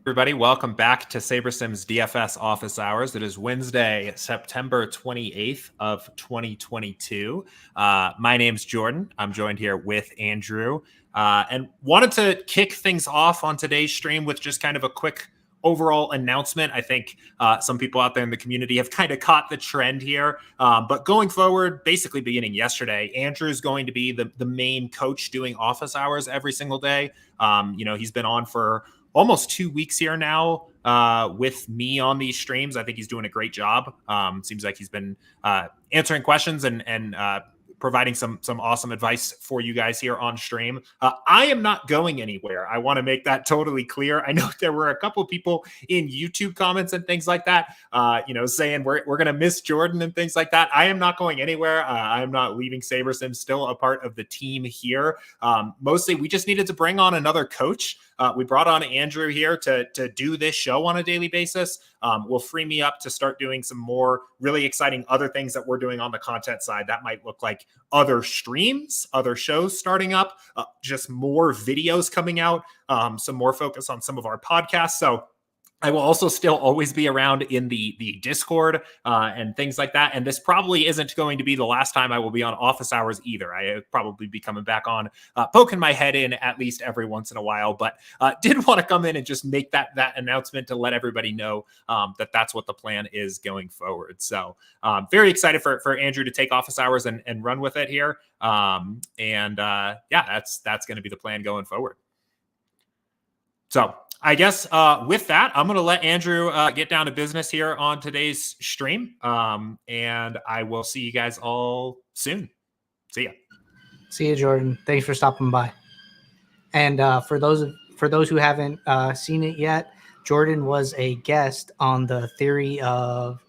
Everybody, welcome back to SaberSim's DFS office hours. It is Wednesday, September 28th of 2022. My name's Jordan. I'm joined here with Andrew, and wanted to kick things off on today's stream with just kind of a quick overall announcement. I think some people out there in the community have kind of caught the trend here, but going forward, basically beginning yesterday, Andrew is going to be the main coach doing office hours every single day. He's been on for almost 2 weeks here now with me on these streams. I think he's doing a great job. Seems like he's been answering questions and providing some awesome advice for you guys here on stream. I am not going anywhere. I want to make that totally clear. I know there were a couple of people in YouTube comments and things like that, saying we're going to miss Jordan and things like that. I am not going anywhere. I am not leaving SaberSim, still a part of the team here. Mostly we just needed to bring on another coach. We brought on Andrew here to do this show on a daily basis. Will free me up to start doing some more really exciting other things that we're doing on the content side. That might look like other streams, other shows starting up, just more videos coming out, some more focus on some of our podcasts. So I will also still always be around in the Discord and things like that. And this probably isn't going to be the last time I will be on office hours either. I probably be coming back on, poking my head in at least every once in a while. But did want to come in and just make that announcement to let everybody know that that's what the plan is going forward. So very excited for Andrew to take office hours and run with it here. That's going to be the plan going forward. So I guess with that, I'm going to let Andrew get down to business here on today's stream. And I will see you guys all soon. See ya. See you, Jordan. Thanks for stopping by. And for those who haven't seen it yet, Jordan was a guest on the Theory of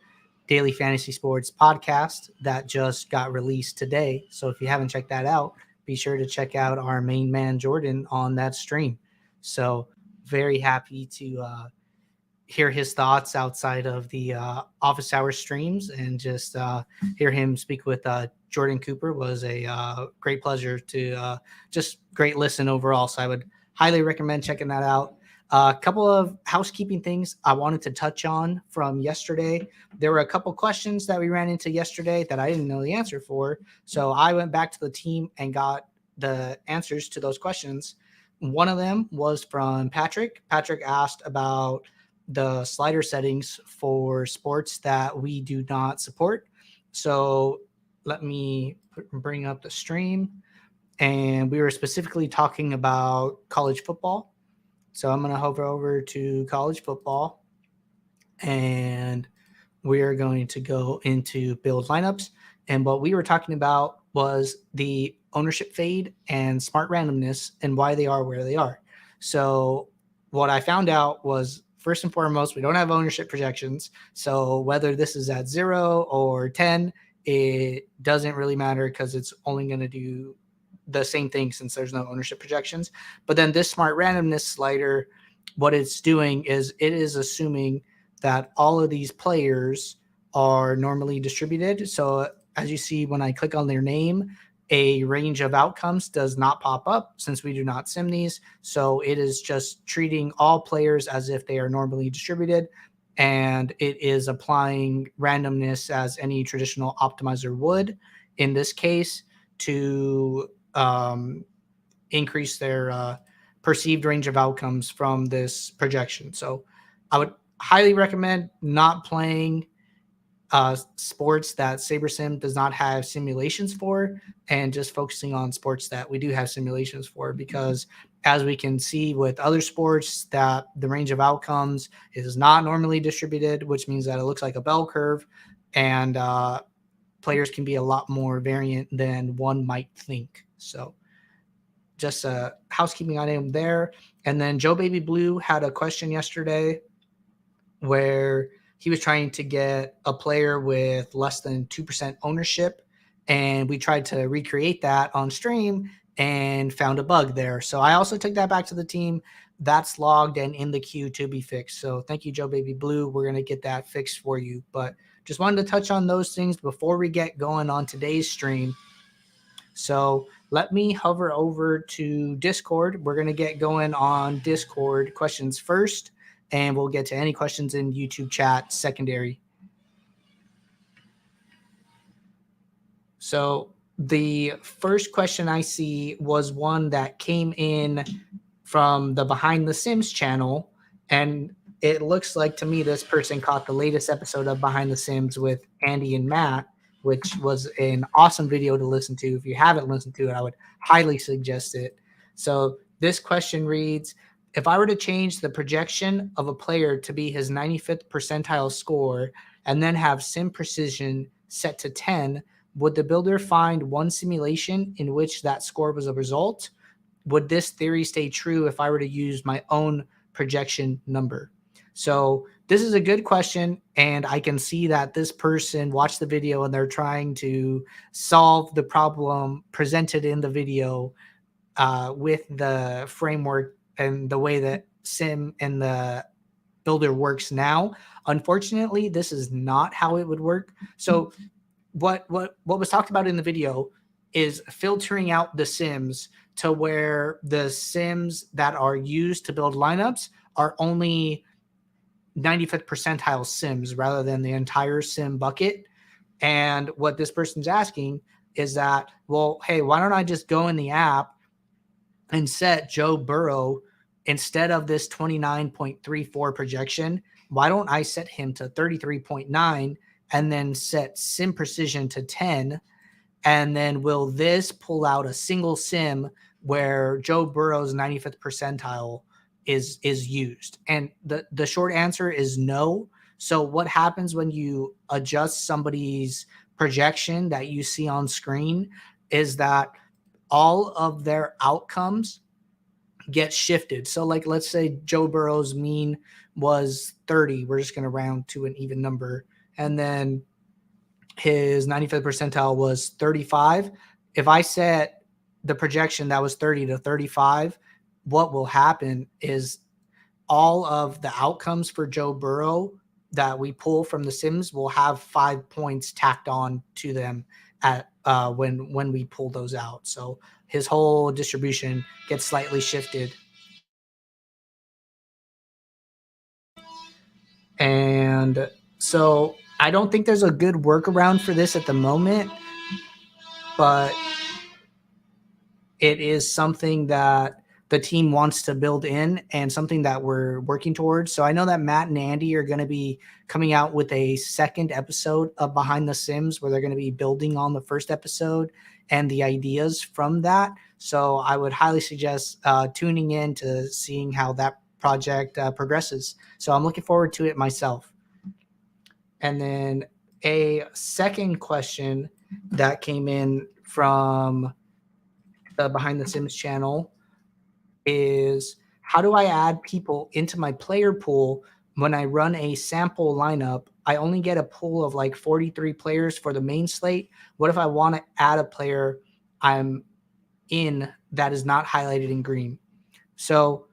Daily Fantasy Sports podcast that just got released today. So if you haven't checked that out, be sure to check out our main man, Jordan, on that stream. So very happy to hear his thoughts outside of the office hour streams, and just hear him speak with Jordan Cooper was a great pleasure to just great listen overall. So I would highly recommend checking that out. A couple of housekeeping things I wanted to touch on from yesterday. There were a couple questions that we ran into yesterday that I didn't know the answer for. So I went back to the team and got the answers to those questions. One of them was from Patrick. Patrick asked about the slider settings for sports that we do not support. So let me bring up the stream. And we were specifically talking about college football. So I'm going to hover over to college football. And we are going to go into build lineups. And what we were talking about was the ownership fade and smart randomness and why they are where they are. So what I found out was, first and foremost, we don't have ownership projections. So whether this is at 0 or 10, it doesn't really matter because it's only going to do the same thing since there's no ownership projections. But then this smart randomness slider, what it's doing is it is assuming that all of these players are normally distributed. So as you see, when I click on their name, a range of outcomes does not pop up since we do not sim these. So it is just treating all players as if they are normally distributed. And it is applying randomness as any traditional optimizer would in this case to increase their perceived range of outcomes from this projection. So I would highly recommend not playing sports that SaberSim does not have simulations for, and just focusing on sports that we do have simulations for, because as we can see with other sports that the range of outcomes is not normally distributed, which means that it looks like a bell curve, and players can be a lot more variant than one might think. So just a housekeeping item there. And then Joe Baby Blue had a question yesterday where he was trying to get a player with less than 2% ownership, and we tried to recreate that on stream and found a bug there. So I also took that back to the team. That's logged and in the queue to be fixed. So thank you, Joe Baby Blue. We're going to get that fixed for you. But just wanted to touch on those things before we get going on today's stream. So let me hover over to Discord. We're going to get going on Discord questions first. and we'll get to any questions in YouTube chat secondary. So the first question I see was one that came in from the Behind the Sims channel, and it looks like to me this person caught the latest episode of Behind the Sims with Andy and Matt, which was an awesome video to listen to. If you haven't listened to it, I would highly suggest it. So this question reads, if I were to change the projection of a player to be his 95th percentile score and then have sim precision set to 10, would the builder find one simulation in which that score was a result? Would this theory stay true if I were to use my own projection number? So this is a good question, and I can see that this person watched the video and they're trying to solve the problem presented in the video with the framework and the way that sim and the builder works now. Unfortunately, this is not how it would work. So what was talked about in the video is filtering out the sims to where the sims that are used to build lineups are only 95th percentile sims rather than the entire sim bucket. And what this person's asking is that, well, hey, why don't I just go in the app and set Joe Burrow instead of this 29.34 projection? Why don't I set him to 33.9 and then set sim precision to 10? And then will this pull out a single sim where Joe Burrow's 95th percentile is used? And the short answer is no. So what happens when you adjust somebody's projection that you see on screen is that all of their outcomes get shifted. So like, let's say Joe Burrow's mean was 30. We're just going to round to an even number. And then his 95th percentile was 35. If I set the projection that was 30 to 35, what will happen is all of the outcomes for Joe Burrow that we pull from the sims will have 5 points tacked on to them at when we pull those out. So his whole distribution gets slightly shifted. And so I don't think there's a good workaround for this at the moment, but it is something that the team wants to build in and something that we're working towards. So I know that Matt and Andy are going to be coming out with a second episode of Behind the Sims where they're going to be building on the first episode and the ideas from that. So I would highly suggest tuning in to seeing how that project progresses. So I'm looking forward to it myself. And then a second question that came in from the Behind the Sims channel is, how do I add people into my player pool when I run a sample lineup? I only get a pool of like 43 players for the main slate. What if I want to add a player I'm in that is not highlighted in green? So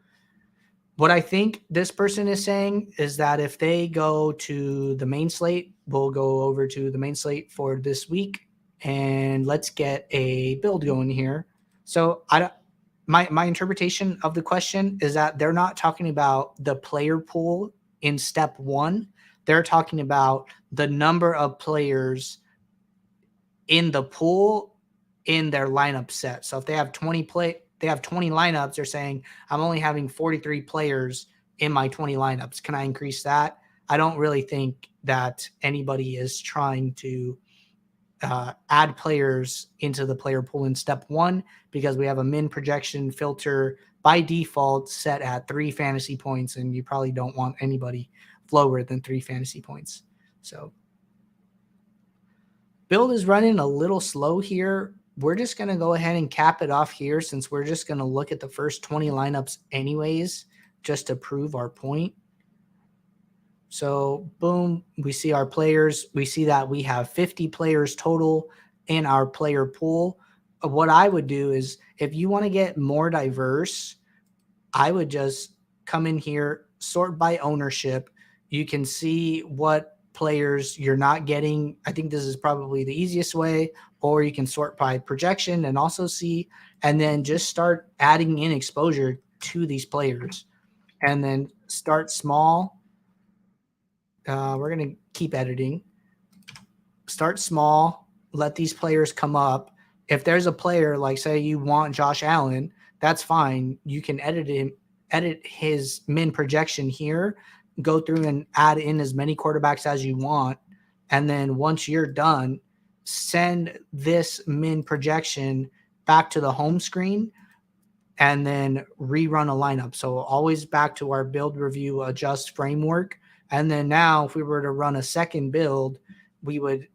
what I think this person is saying is that if they go to the main slate, we'll go over to the main slate for this week and let's get a build going here. So my interpretation of the question is that they're not talking about the player pool in step one. They're talking about the number of players in the pool in their lineup set. So if they have 20 lineups, they're saying I'm only having 43 players in my 20 lineups. Can I increase that? I don't really think that anybody is trying to add players into the player pool in step one, because we have a min projection filter by default set at 3 fantasy points, and you probably don't want anybody lower than 3 fantasy points. So build is running a little slow here. We're just going to go ahead and cap it off here, since we're just going to look at the first 20 lineups anyways, just to prove our point. So boom, we see our players. We see that we have 50 players total in our player pool. What I would do is, if you want to get more diverse, I would just come in here, sort by ownership. You can see what players you're not getting. I think this is probably the easiest way. Or you can sort by projection and also see, and then just start adding in exposure to these players. and then start small. We're going to keep editing. Start small. Let these players come up. If there's a player, like say you want Josh Allen, that's fine. You can edit his min projection here, go through and add in as many quarterbacks as you want. And then once you're done, send this min projection back to the home screen and then rerun a lineup. So always back to our build, review, adjust framework. And then now if we were to run a second build, we would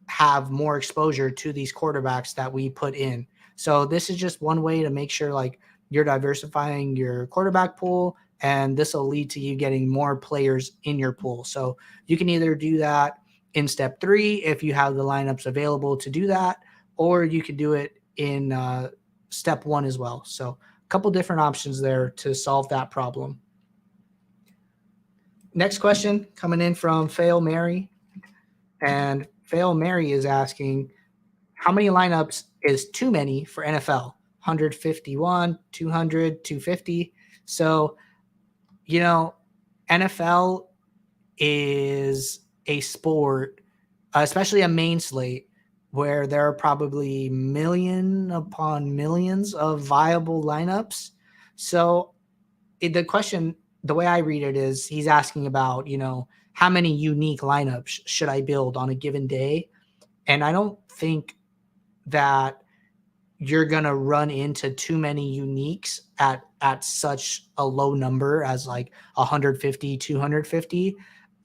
have more exposure to these quarterbacks that we put in. So this is just one way to make sure like you're diversifying your quarterback pool, and this will lead to you getting more players in your pool. So you can either do that in step 3 if you have the lineups available to do that, or you could do it in step 1 as well. So a couple different options there to solve that problem. Next question coming in from Fail Mary. And Fail Mary is asking, how many lineups is too many for NFL? 151, 200, 250. So, NFL is a sport, especially a main slate, where there are probably million upon millions of viable lineups. So the question, the way I read it is he's asking about, how many unique lineups should I build on a given day? And I don't think that you're going to run into too many uniques at such a low number as like 150, 250.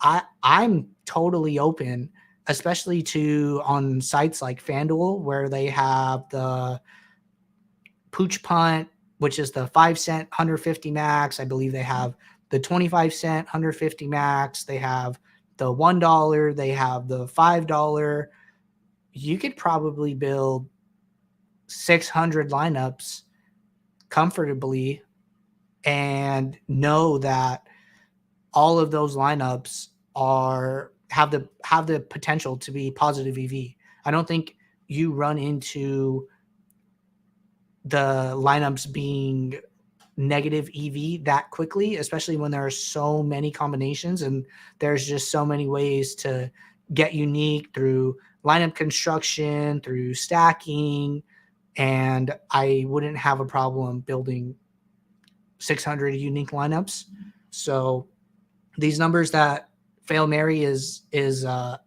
I'm totally open, especially on sites like FanDuel, where they have the Pooch Punt, which is the 5-cent 150 max. I believe they have the 25-cent 150 max. They have the $1. They have the $5. You could probably build 600 lineups comfortably and know that all of those lineups have the potential to be positive EV. I don't think you run into the lineups being negative EV that quickly, especially when there are so many combinations and there's just so many ways to get unique through lineup construction, through stacking, and I wouldn't have a problem building 600 unique lineups. So these numbers that Fail Mary is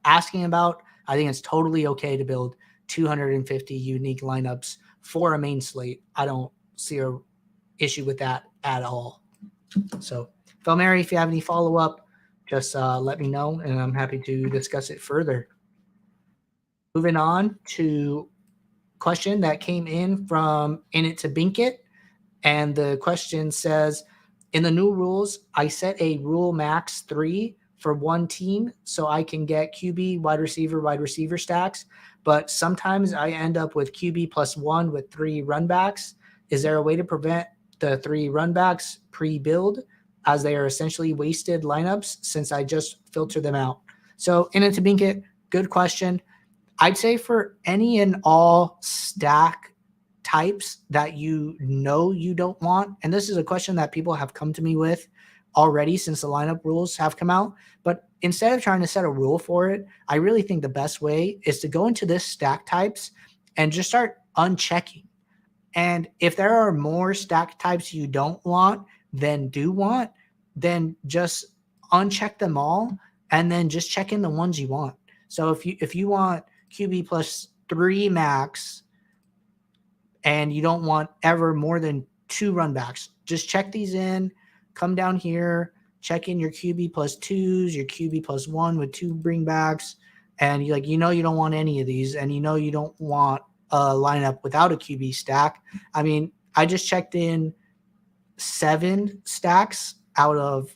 asking about, I think it's totally okay to build 250 unique lineups for a main slate. I don't see a issue with that at all. So Fail Mary, if you have any follow-up, just let me know and I'm happy to discuss it further. Moving on to question that came in from In It to Binkit. And the question says, in the new rules, I set a rule max 3 for one team so I can get QB, wide receiver stacks. But sometimes I end up with QB plus 1 with 3 runbacks. Is there a way to prevent the 3 runbacks pre-build, as they are essentially wasted lineups since I just filter them out? So In It to Binkit, good question. I'd say for any and all stack types that you don't want, and this is a question that people have come to me with already since the lineup rules have come out, but instead of trying to set a rule for it, I really think the best way is to go into this stack types and just start unchecking. And if there are more stack types you don't want than do want, then just uncheck them all and then just check in the ones you want. So if you want QB plus 3 max and you don't want ever more than 2 runbacks, just check these in, come down here, check in your QB plus 2s, your QB plus 1 with 2 bringbacks, and you don't want any of these, and you don't want a lineup without a QB stack. I mean, I just checked in 7 stacks out of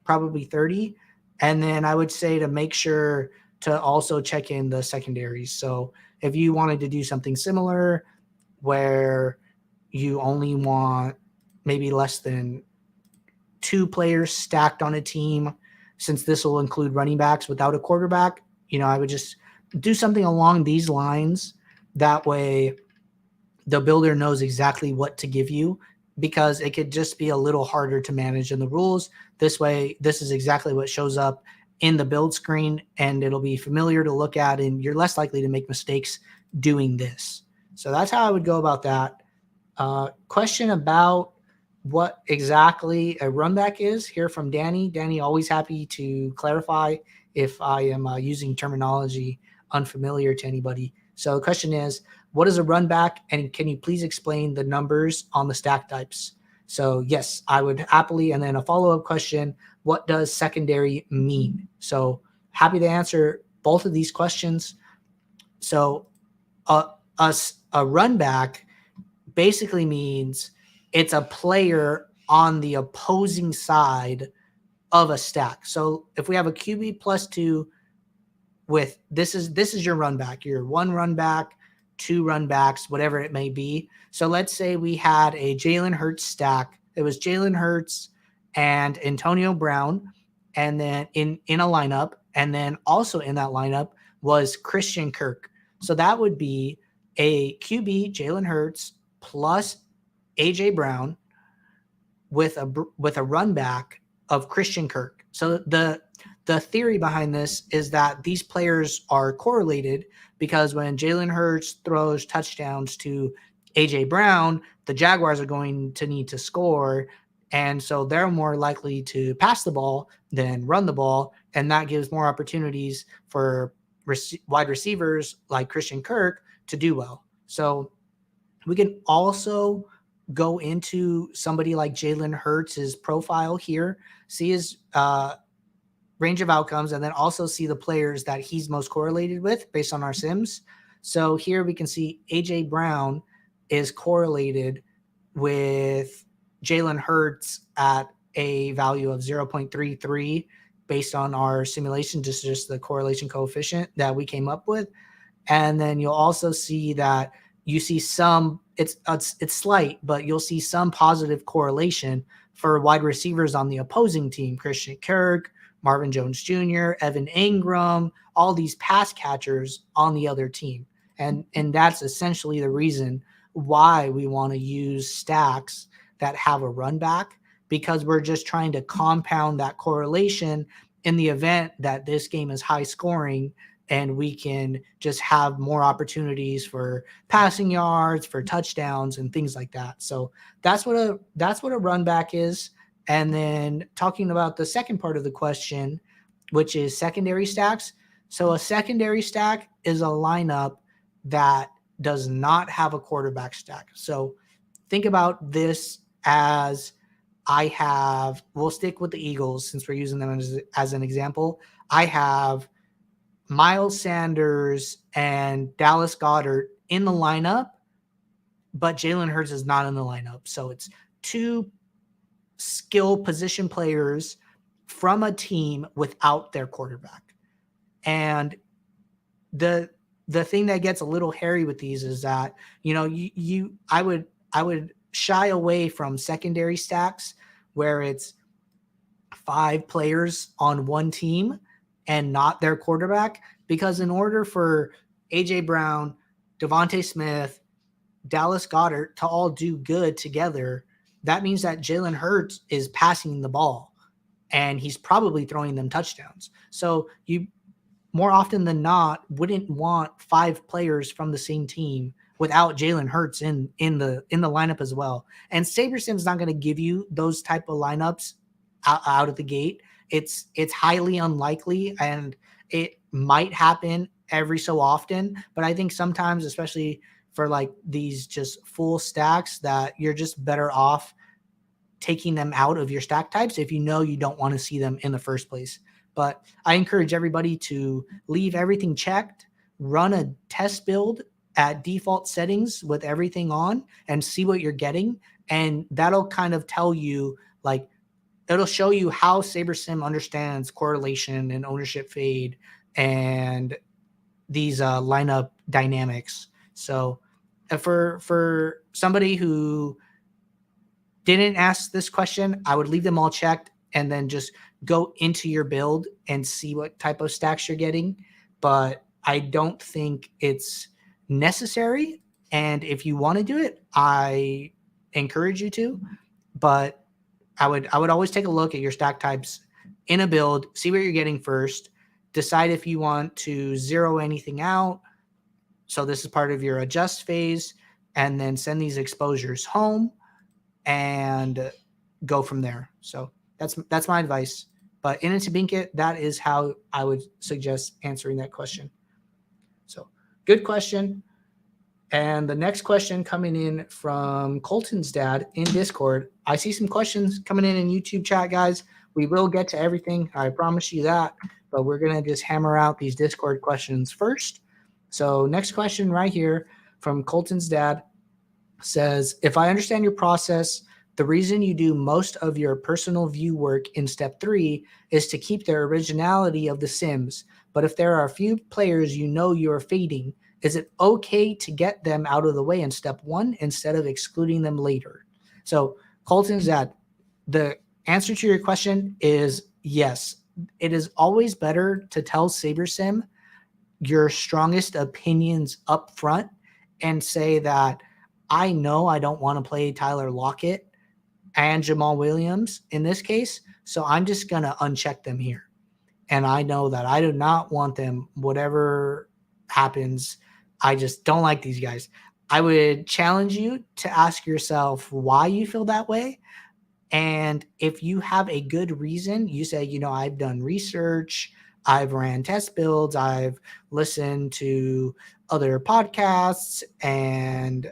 probably 30, and then I would say to make sure to also check in the secondaries. So if you wanted to do something similar where you only want maybe less than 2 players stacked on a team, since this will include running backs without a quarterback, I would just do something along these lines. That way the builder knows exactly what to give you because it could just be a little harder to manage in the rules. This way, this is exactly what shows up in the build screen, and it'll be familiar to look at, and you're less likely to make mistakes doing this. So that's how I would go about that. Question about what exactly a runback is here from Danny. Danny, always happy to clarify if I am using terminology unfamiliar to anybody. So the question is, what is a runback, and can you please explain the numbers on the stack types? So yes, I would happily. And then a follow-up question, what does secondary mean? So happy to answer both of these questions. So a runback basically means it's a player on the opposing side of a stack. So if we have a QB +2 with this is your runback, your one runback, two runbacks, whatever it may be. So let's say we had a Jalen Hurts stack. It was Jalen Hurts and Antonio Brown, and then in a lineup, and then also in that lineup was Christian Kirk. So that would be a QB Jalen Hurts plus AJ Brown with a run back of Christian Kirk. So the theory behind this is that these players are correlated because when Jalen Hurts throws touchdowns to AJ Brown, the Jaguars are going to need to score. And so they're more likely to pass the ball than run the ball. And that gives more opportunities for wide receivers like Christian Kirk to do well. So we can also go into somebody like Jalen Hurts' profile here, see his range of outcomes, and then also see the players that he's most correlated with based on our sims. So here we can see AJ Brown is correlated with Jalen Hurts at a value of 0.33 based on our simulation, just the correlation coefficient that we came up with. And then you'll also see that you see some, it's slight, but you'll see some positive correlation for wide receivers on the opposing team, Christian Kirk, Marvin Jones Jr., Evan Ingram, all these pass catchers on the other team. And that's essentially the reason why we want to use stacks that have a run back, because we're just trying to compound that correlation in the event that this game is high scoring and we can just have more opportunities for passing yards, for touchdowns, and things like that. So that's what a run back is. And then talking about the second part of the question, which is secondary stacks. So a secondary stack is a lineup that does not have a quarterback stack. So think about this as we'll stick with the Eagles since we're using them as an example. I have Miles Sanders and Dallas Goedert in the lineup, but Jalen Hurts is not in the lineup. So it's two skill position players from a team without their quarterback. And the thing that gets a little hairy with these is that, I would shy away from secondary stacks where it's 5 players on one team and not their quarterback, because in order for AJ Brown, Devontae Smith, Dallas Goedert to all do good together, that means that Jalen Hurts is passing the ball and he's probably throwing them touchdowns. So you more often than not wouldn't want 5 players from the same team without Jalen Hurts in the lineup as well. And SaberSim's not going to give you those type of lineups out of the gate. It's highly unlikely, and it might happen every so often. But I think sometimes, especially for like these just full stacks, that you're just better off taking them out of your stack types if you know you don't want to see them in the first place. But I encourage everybody to leave everything checked, run a test build at default settings with everything on, and see what you're getting. And that'll kind of tell you, like, it'll show you how SaberSim understands correlation and ownership fade and these lineup dynamics. So for somebody who didn't ask this question, I would leave them all checked and then just go into your build and see what type of stacks you're getting. But I don't think it's necessary. And if you want to do it, encourage you to, but I would always take a look at your stack types in a build, see what you're getting first, decide if you want to zero anything out. So this is part of your adjust phase, and then send these exposures home and go from there. So that's my advice. But in into Binkit, that is how I would suggest answering that question. So good question. And the next question coming in from Colton's dad in Discord. I see some questions coming in YouTube chat, guys. We will get to everything. I promise you that. But we're going to just hammer out these Discord questions first. So next question right here from Colton's dad says, if I understand your process, the reason you do most of your personal view work in step 3 is to keep the originality of the sims. But if there are a few players you know you're fading, is it okay to get them out of the way in step 1 instead of excluding them later? So Colton's dad, the answer to your question is yes. It is always better to tell SaberSim your strongest opinions up front and say that I know I don't want to play Tyler Lockett and Jamal Williams in this case, so I'm just going to uncheck them here. And I know that I do not want them, whatever happens. I just don't like these guys. I would challenge you to ask yourself why you feel that way. And if you have a good reason, you say, you know, I've done research, I've ran test builds, I've listened to other podcasts and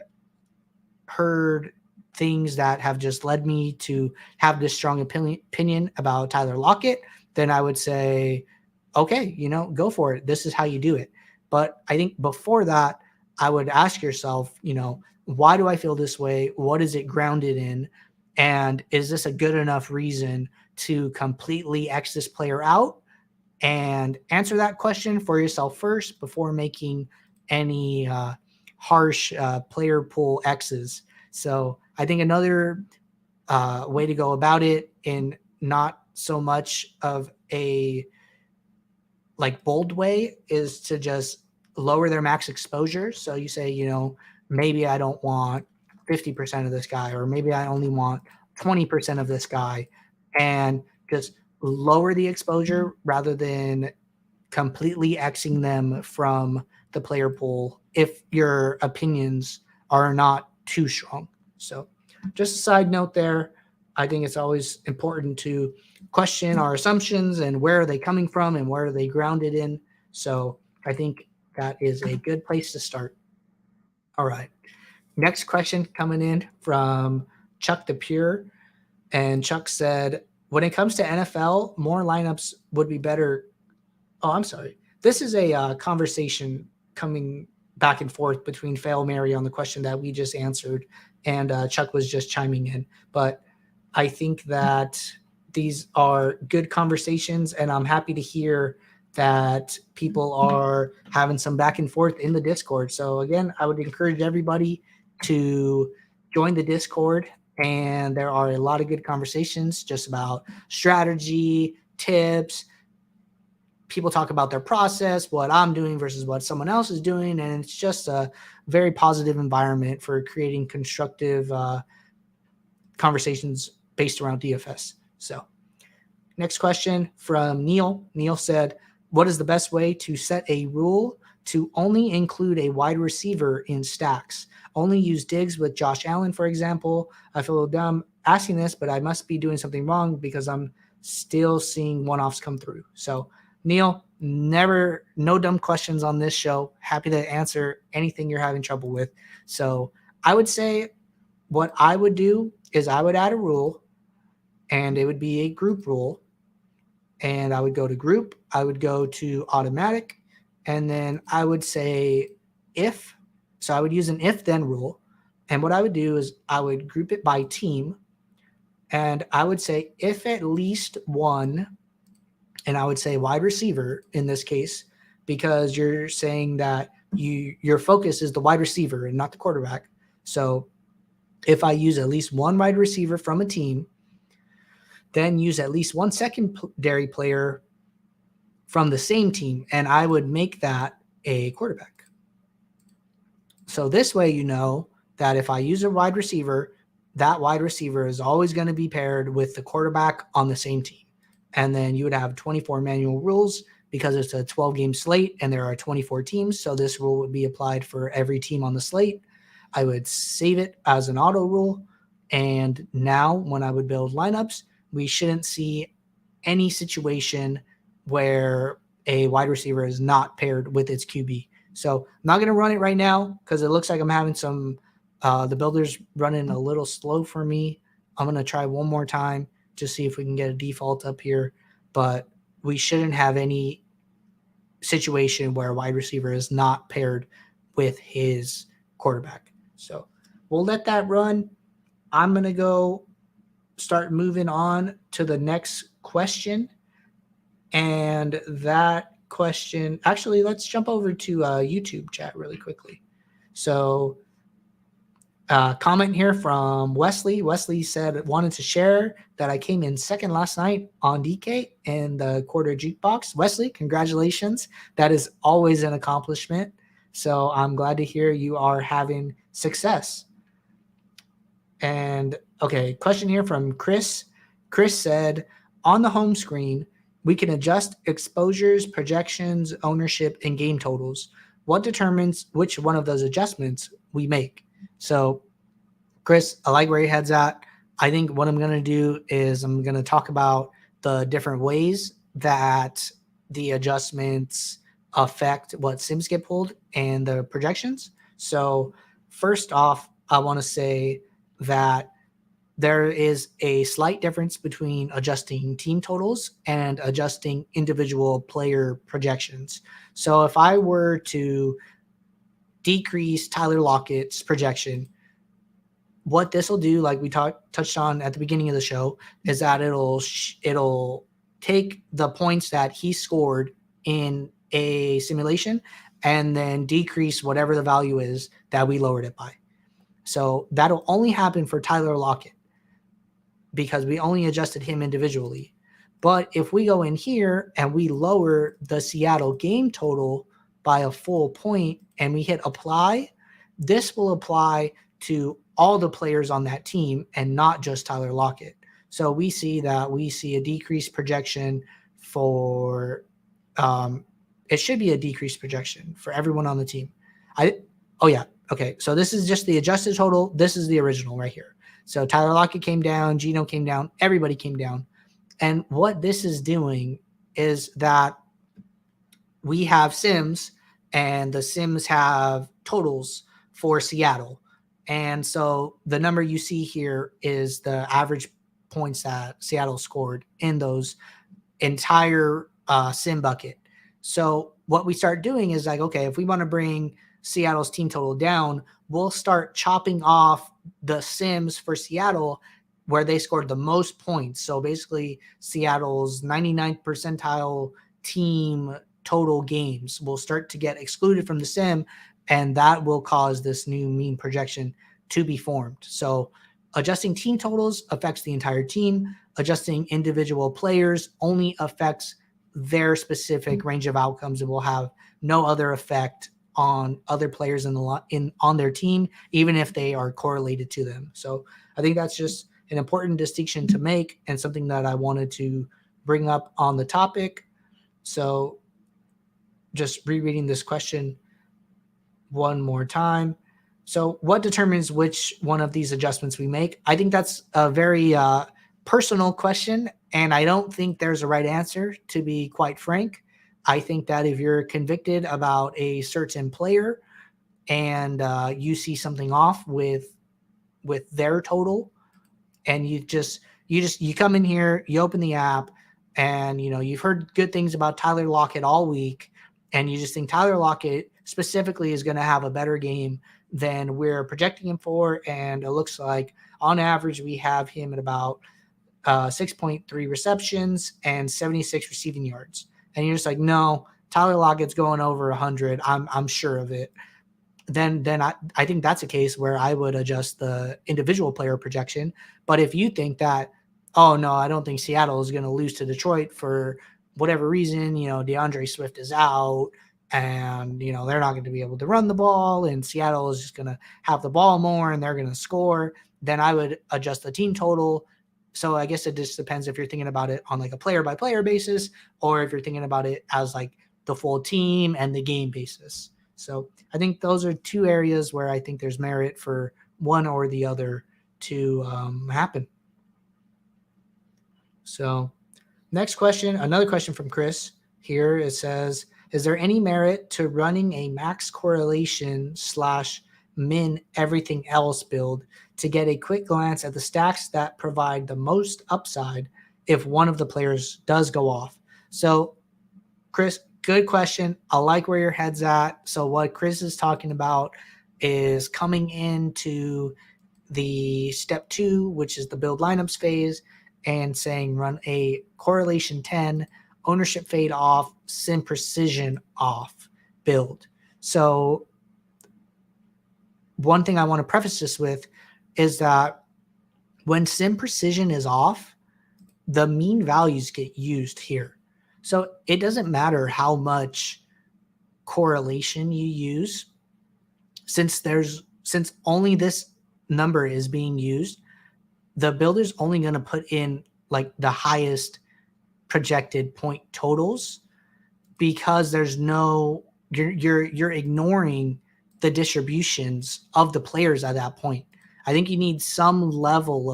heard things that have just led me to have this strong opinion about Tyler Lockett, then I would say, okay, you know, go for it. This is how you do it. But I think before that, I would ask yourself, you know, why do I feel this way? What is it grounded in? And is this a good enough reason to completely X this player out? And answer that question for yourself first before making any harsh player pool X's. So I think another way to go about it, in not so much of a like bold way, is to just lower their max exposure. So you say, you know, maybe I don't want 50% of this guy, or maybe I only want 20% of this guy, and just lower the exposure rather than completely Xing them from the player pool if your opinions are not too strong. So just a side note there. I think it's always important to question our assumptions and where are they coming from and where are they grounded in. So I think that is a good place to start. All right. Next question coming in from Chuck the Pure. And Chuck said, when it comes to NFL, more lineups would be better. Oh, I'm sorry. This is a conversation coming back and forth between Fail Mary on the question that we just answered, and Chuck was just chiming in. But I think that these are good conversations, and I'm happy to hear that people are having some back and forth in the Discord. So again, I would encourage everybody to join the Discord, and there are a lot of good conversations just about strategy, tips. People talk about their process, what I'm doing versus what someone else is doing, and it's just a very positive environment for creating constructive conversations based around DFS. So next question from Neil. Neil said, what is the best way to set a rule to only include a wide receiver in stacks? Only use Diggs with Josh Allen, for example. I feel dumb asking this, but I must be doing something wrong because I'm still seeing one-offs come through. So Neil, no dumb questions on this show. Happy to answer anything you're having trouble with. So I would say what I would do is I would add a rule, and it would be a group rule. And I would go to group, I would go to automatic, and then I would say if. So I would use an if-then rule. And what I would do is I would group it by team, and I would say if at least one, and I would say wide receiver in this case, because you're saying that your focus is the wide receiver and not the quarterback. So if I use at least one wide receiver from a team, then use at least one secondary player from the same team, and I would make that a quarterback. So this way, you know that if I use a wide receiver, that wide receiver is always going to be paired with the quarterback on the same team. And then you would have 24 manual rules because it's a 12-game slate and there are 24 teams. So this rule would be applied for every team on the slate. I would save it as an auto rule. And now when I would build lineups, we shouldn't see any situation where a wide receiver is not paired with its QB. So I'm not going to run it right now because it looks like I'm having some the builder's running a little slow for me. I'm going to try one more time to see if we can get a default up here. But we shouldn't have any situation where a wide receiver is not paired with his quarterback. So we'll let that run. I'm going to go start moving on to the next question. And that question, actually, let's jump over to YouTube chat really quickly. So comment here from Wesley. Wesley said, wanted to share that I came in second last night on DK in the quarter jukebox. Wesley, congratulations. That is always an accomplishment. So I'm glad to hear you are having success. And okay, question here from Chris. Chris said, on the home screen, we can adjust exposures, projections, ownership, and game totals. What determines which one of those adjustments we make? So, Chris, I like where your head's at. I think what I'm going to do is I'm going to talk about the different ways that the adjustments affect what sims get pulled and the projections. So, first off, I want to say that there is a slight difference between adjusting team totals and adjusting individual player projections. So if I were to decrease Tyler Lockett's projection, what this will do, like we touched on at the beginning of the show, is that it'll take the points that he scored in a simulation and then decrease whatever the value is that we lowered it by. So that'll only happen for Tyler Lockett because we only adjusted him individually. But if we go in here and we lower the Seattle game total by a full point and we hit apply, this will apply to all the players on that team and not just Tyler Lockett. So we see a decreased projection for it should be a decreased projection for everyone on the team. Okay, so this is just the adjusted total. This is the original right here. So Tyler Lockett came down, Geno came down, everybody came down. And what this is doing is that we have sims and the sims have totals for Seattle. And so the number you see here is the average points that Seattle scored in those entire sim bucket. So what we start doing is like, okay, if we want to bring Seattle's team total down, we'll start chopping off the sims for Seattle where they scored the most points. So basically Seattle's 99th percentile team total games will start to get excluded from the sim, and that will cause this new mean projection to be formed. So adjusting team totals affects the entire team. Adjusting individual players only affects their specific range of outcomes and will have no other effect on other players on their team, even if they are correlated to them. So I think that's just an important distinction to make and something that I wanted to bring up on the topic. So just rereading this question one more time. So what determines which one of these adjustments we make? I think that's a very personal question, and I don't think there's a right answer, to be quite frank. I think that if you're convicted about a certain player and you see something off with their total, and you come in here, you open the app, and you've heard good things about Tyler Lockett all week, and you just think Tyler Lockett specifically is going to have a better game than we're projecting him for, and it looks like on average we have him at about 6.3 receptions and 76 receiving yards. And you're just like, no, Tyler Lockett's going over 100. I'm sure of it. Then I think that's a case where I would adjust the individual player projection. But if you think that, oh no, I don't think Seattle is going to lose to Detroit for whatever reason, DeAndre Swift is out and, they're not going to be able to run the ball and Seattle is just going to have the ball more and they're going to score, then I would adjust the team total. So I guess it just depends if you're thinking about it on like a player by player basis, or if you're thinking about it as like the full team and the game basis. So I think those are two areas where I think there's merit for one or the other to happen. So next question, another question from Chris here. It says, is there any merit to running a max correlation / min everything else build to get a quick glance at the stacks that provide the most upside if one of the players does go off? So Chris, good question. I like where your head's at. So what Chris is talking about is coming into the step 2, which is the build lineups phase, and saying run a correlation 10, ownership fade off, sim precision off build. So one thing I want to preface this with is that when sim precision is off, the mean values get used here. So it doesn't matter how much correlation you use, since only this number is being used, the builder's only going to put in like the highest projected point totals, because there's no, you're ignoring the distributions of the players at that point. I think you need some level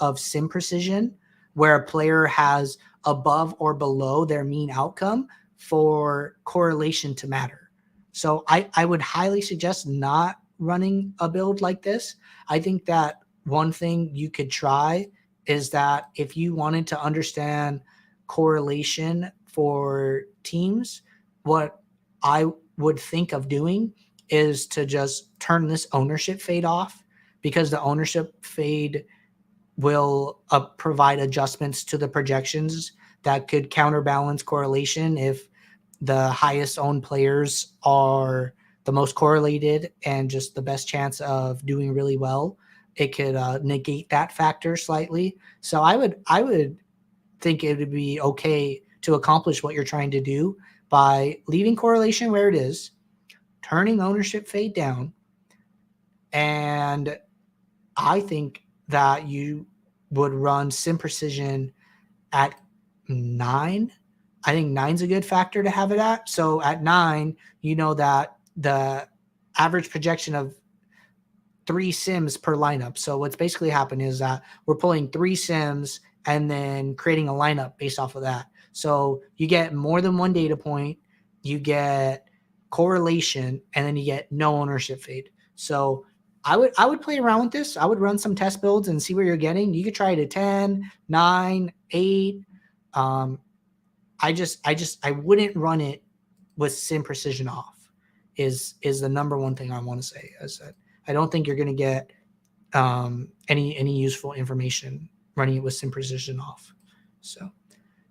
of sim precision where a player has above or below their mean outcome for correlation to matter. So I would highly suggest not running a build like this. I think that one thing you could try is that if you wanted to understand correlation for teams, what I would think of doing is to just turn this ownership fade off, because the ownership fade will provide adjustments to the projections that could counterbalance correlation. If the highest owned players are the most correlated and just the best chance of doing really well, it could negate that factor slightly. So I would think it would be okay to accomplish what you're trying to do by leaving correlation where it is, turning ownership fade down, and I think that you would run sim precision at 9. I think 9's a good factor to have it at. So at 9, you know that the average projection of 3 sims per lineup. So what's basically happened is that we're pulling 3 sims and then creating a lineup based off of that. So you get more than one data point, you get correlation, and then you get no ownership fade. So I would play around with this. I would run some test builds and see where you're getting. You could try it at 10, 9, 8. I wouldn't run it with sim precision off is the number one thing I want to say. Is that I don't think you're going to get any useful information running it with sim precision off. So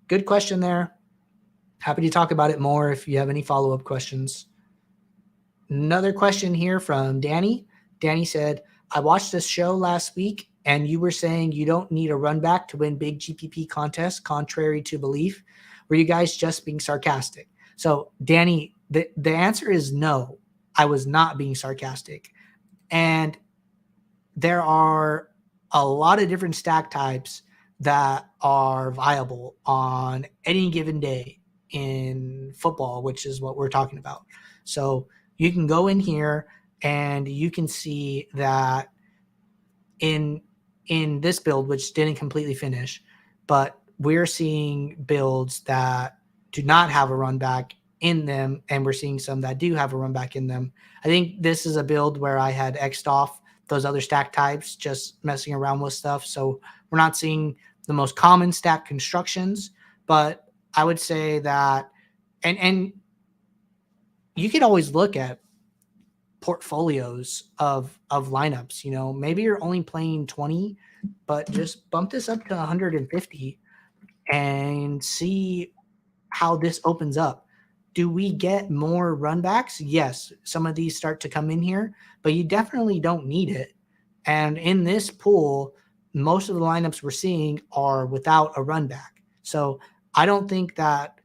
good question there. Happy to talk about it more if you have any follow-up questions. Another question here from Danny. Danny said, I watched this show last week and you were saying you don't need a run back to win big GPP contests, contrary to belief. Were you guys just being sarcastic? So Danny, the answer is no, I was not being sarcastic. And there are a lot of different stack types that are viable on any given day in football, which is what we're talking about. So you can go in here and you can see that in this build, which didn't completely finish, but we're seeing builds that do not have a run back in them, and we're seeing some that do have a run back in them. I think this is a build where I had X'd off those other stack types, just messing around with stuff. So we're not seeing the most common stack constructions, but I would say that, and you could always look at portfolios of lineups. You know, maybe you're only playing 20, but just bump this up to 150 and see how this opens up. Do we get more runbacks? Yes, some of these start to come in here, but you definitely don't need it. And in this pool, most of the lineups we're seeing are without a run back. So I don't think that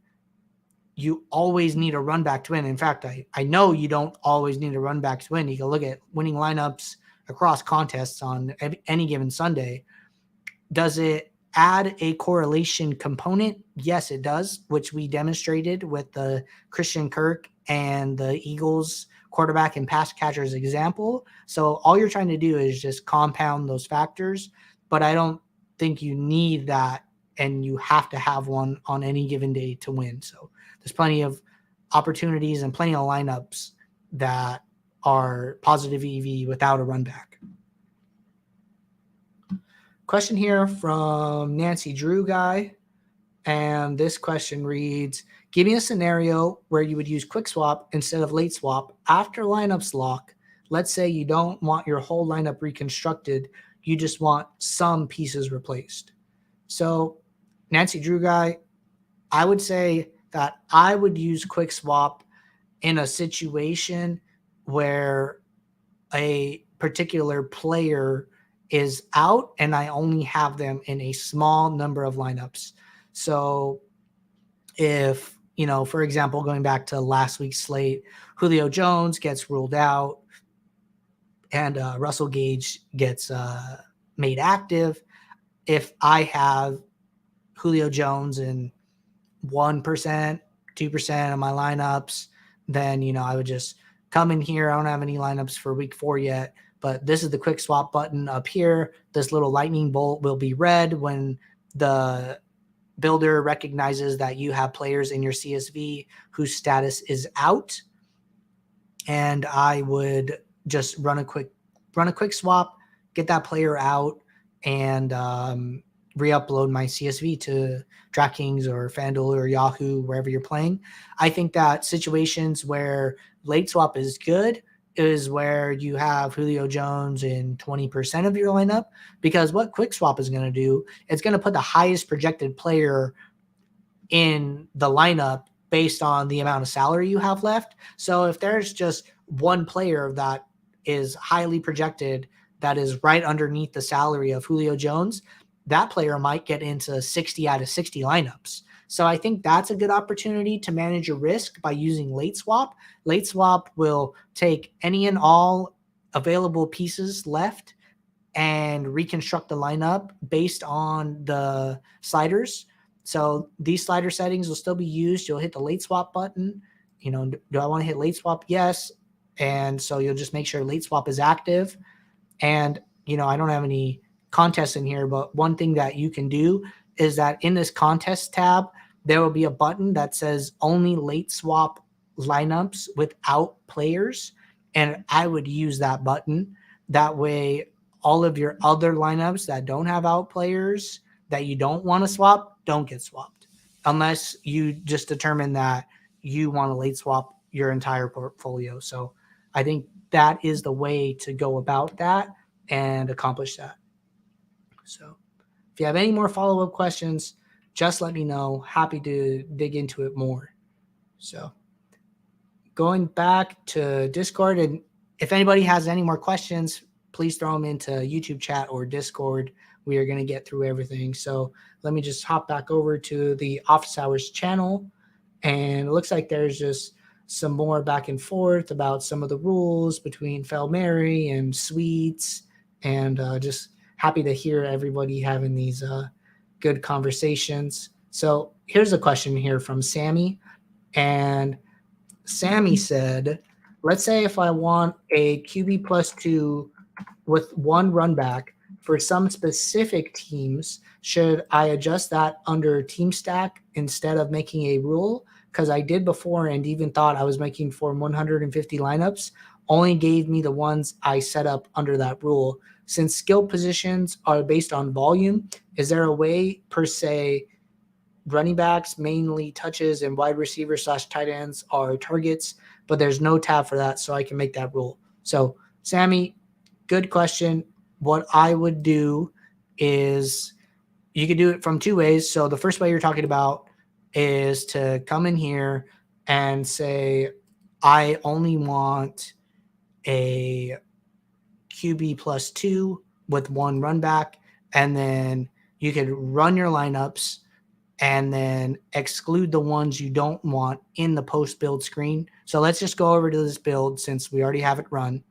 you always need a run back to win. In fact, I know you don't always need a run back to win. You can look at winning lineups across contests on any given Sunday. Does it add a correlation component? Yes, it does, which we demonstrated with the Christian Kirk and the Eagles quarterback and pass catchers example. So all you're trying to do is just compound those factors, but I don't think you need that and you have to have one on any given day to win. So there's plenty of opportunities and plenty of lineups that are positive EV without a run back. Question here from Nancy Drew guy. And this question reads, give me a scenario where you would use quick swap instead of late swap after lineups lock. Let's say you don't want your whole lineup reconstructed. You just want some pieces replaced. So Nancy Drew guy, I would say that I would use quick swap in a situation where a particular player is out and I only have them in a small number of lineups. So if, for example, going back to last week's slate, Julio Jones gets ruled out and Russell Gage gets made active. If I have Julio Jones in 1%, 2% of my lineups, then, I would just come in here. I don't have any lineups for week 4 yet, but this is the quick swap button up here. This little lightning bolt will be red when the builder recognizes that you have players in your CSV whose status is out. And I would just run a quick swap, get that player out, and re-upload my CSV to DraftKings or FanDuel or Yahoo, wherever you're playing. I think that situations where late swap is good is where you have Julio Jones in 20% of your lineup, because what quick swap is going to do, it's going to put the highest projected player in the lineup based on the amount of salary you have left. So if there's just one player that is highly projected that is right underneath the salary of Julio Jones, that player might get into 60 out of 60 lineups. So I think that's a good opportunity to manage your risk by using late swap. Late swap will take any and all available pieces left and reconstruct the lineup based on the sliders. So these slider settings will still be used. You'll hit the late swap button. Do I want to hit late swap? Yes. And so you'll just make sure late swap is active. And, I don't have any contests in here, but one thing that you can do is that in this contest tab, there will be a button that says only late swap lineups without players. And I would use that button. That way, all of your other lineups that don't have out players that you don't want to swap don't get swapped, unless you just determine that you want to late swap your entire portfolio. So I think that is the way to go about that and accomplish that. So if you have any more follow-up questions, just let me know. Happy to dig into it more. So going back to Discord, and if anybody has any more questions, please throw them into YouTube chat or Discord. We are going to get through everything. So let me just hop back over to the Office Hours channel. And it looks like there's just some more back and forth about some of the rules between Fel Mary and Sweets. And just happy to hear everybody having these good conversations. So here's a question here from Sammy. And Sammy said, let's say if I want a QB +2 with one run back for some specific teams, should I adjust that under team stack instead of making a rule? Because I did before and even thought I was making for 150 lineups, only gave me the ones I set up under that rule. Since skill positions are based on volume, is there a way per se running backs, mainly touches, and wide receivers / tight ends are targets, but there's no tab for that, so I can make that rule? So Sammy, good question. What I would do is you could do it from 2 ways. So the first way you're talking about is to come in here and say, I only want a QB +2 with one run back, and then you could run your lineups and then exclude the ones you don't want in the post build screen. So let's just go over to this build since we already have it run.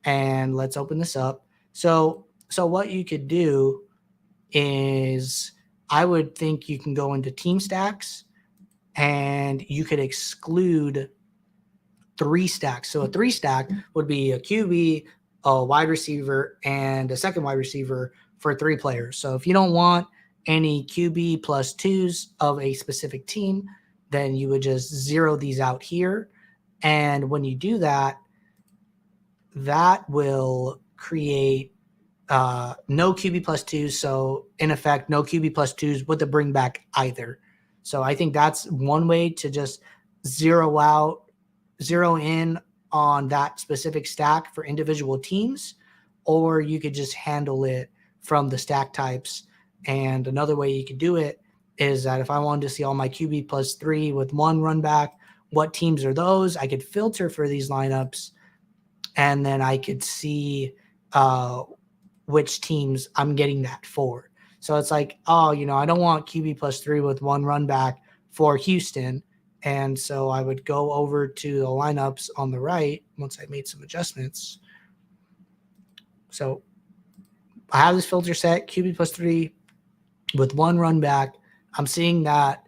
And let's open this up. So what you could do is I would think you can go into team stacks and you could exclude 3 stacks. So a 3 stack would be a QB, a wide receiver, and a second wide receiver for 3 players. So if you don't want any QB plus 2s of a specific team, then you would just zero these out here. And when you do that, that will create no QB plus 2s. So in effect, no QB plus 2s with the bring back either. So I think that's one way to just zero in on that specific stack for individual teams, or you could just handle it from the stack types. And another way you could do it is that if I wanted to see all my QB plus 3 with 1 run back, what teams are those? I could filter for these lineups, and then I could see which teams I'm getting that for. So it's like, oh, I don't want QB plus 3 with 1 run back for Houston. And so I would go over to the lineups on the right once I made some adjustments. So I have this filter set, QB plus 3 with 1 run back. I'm seeing that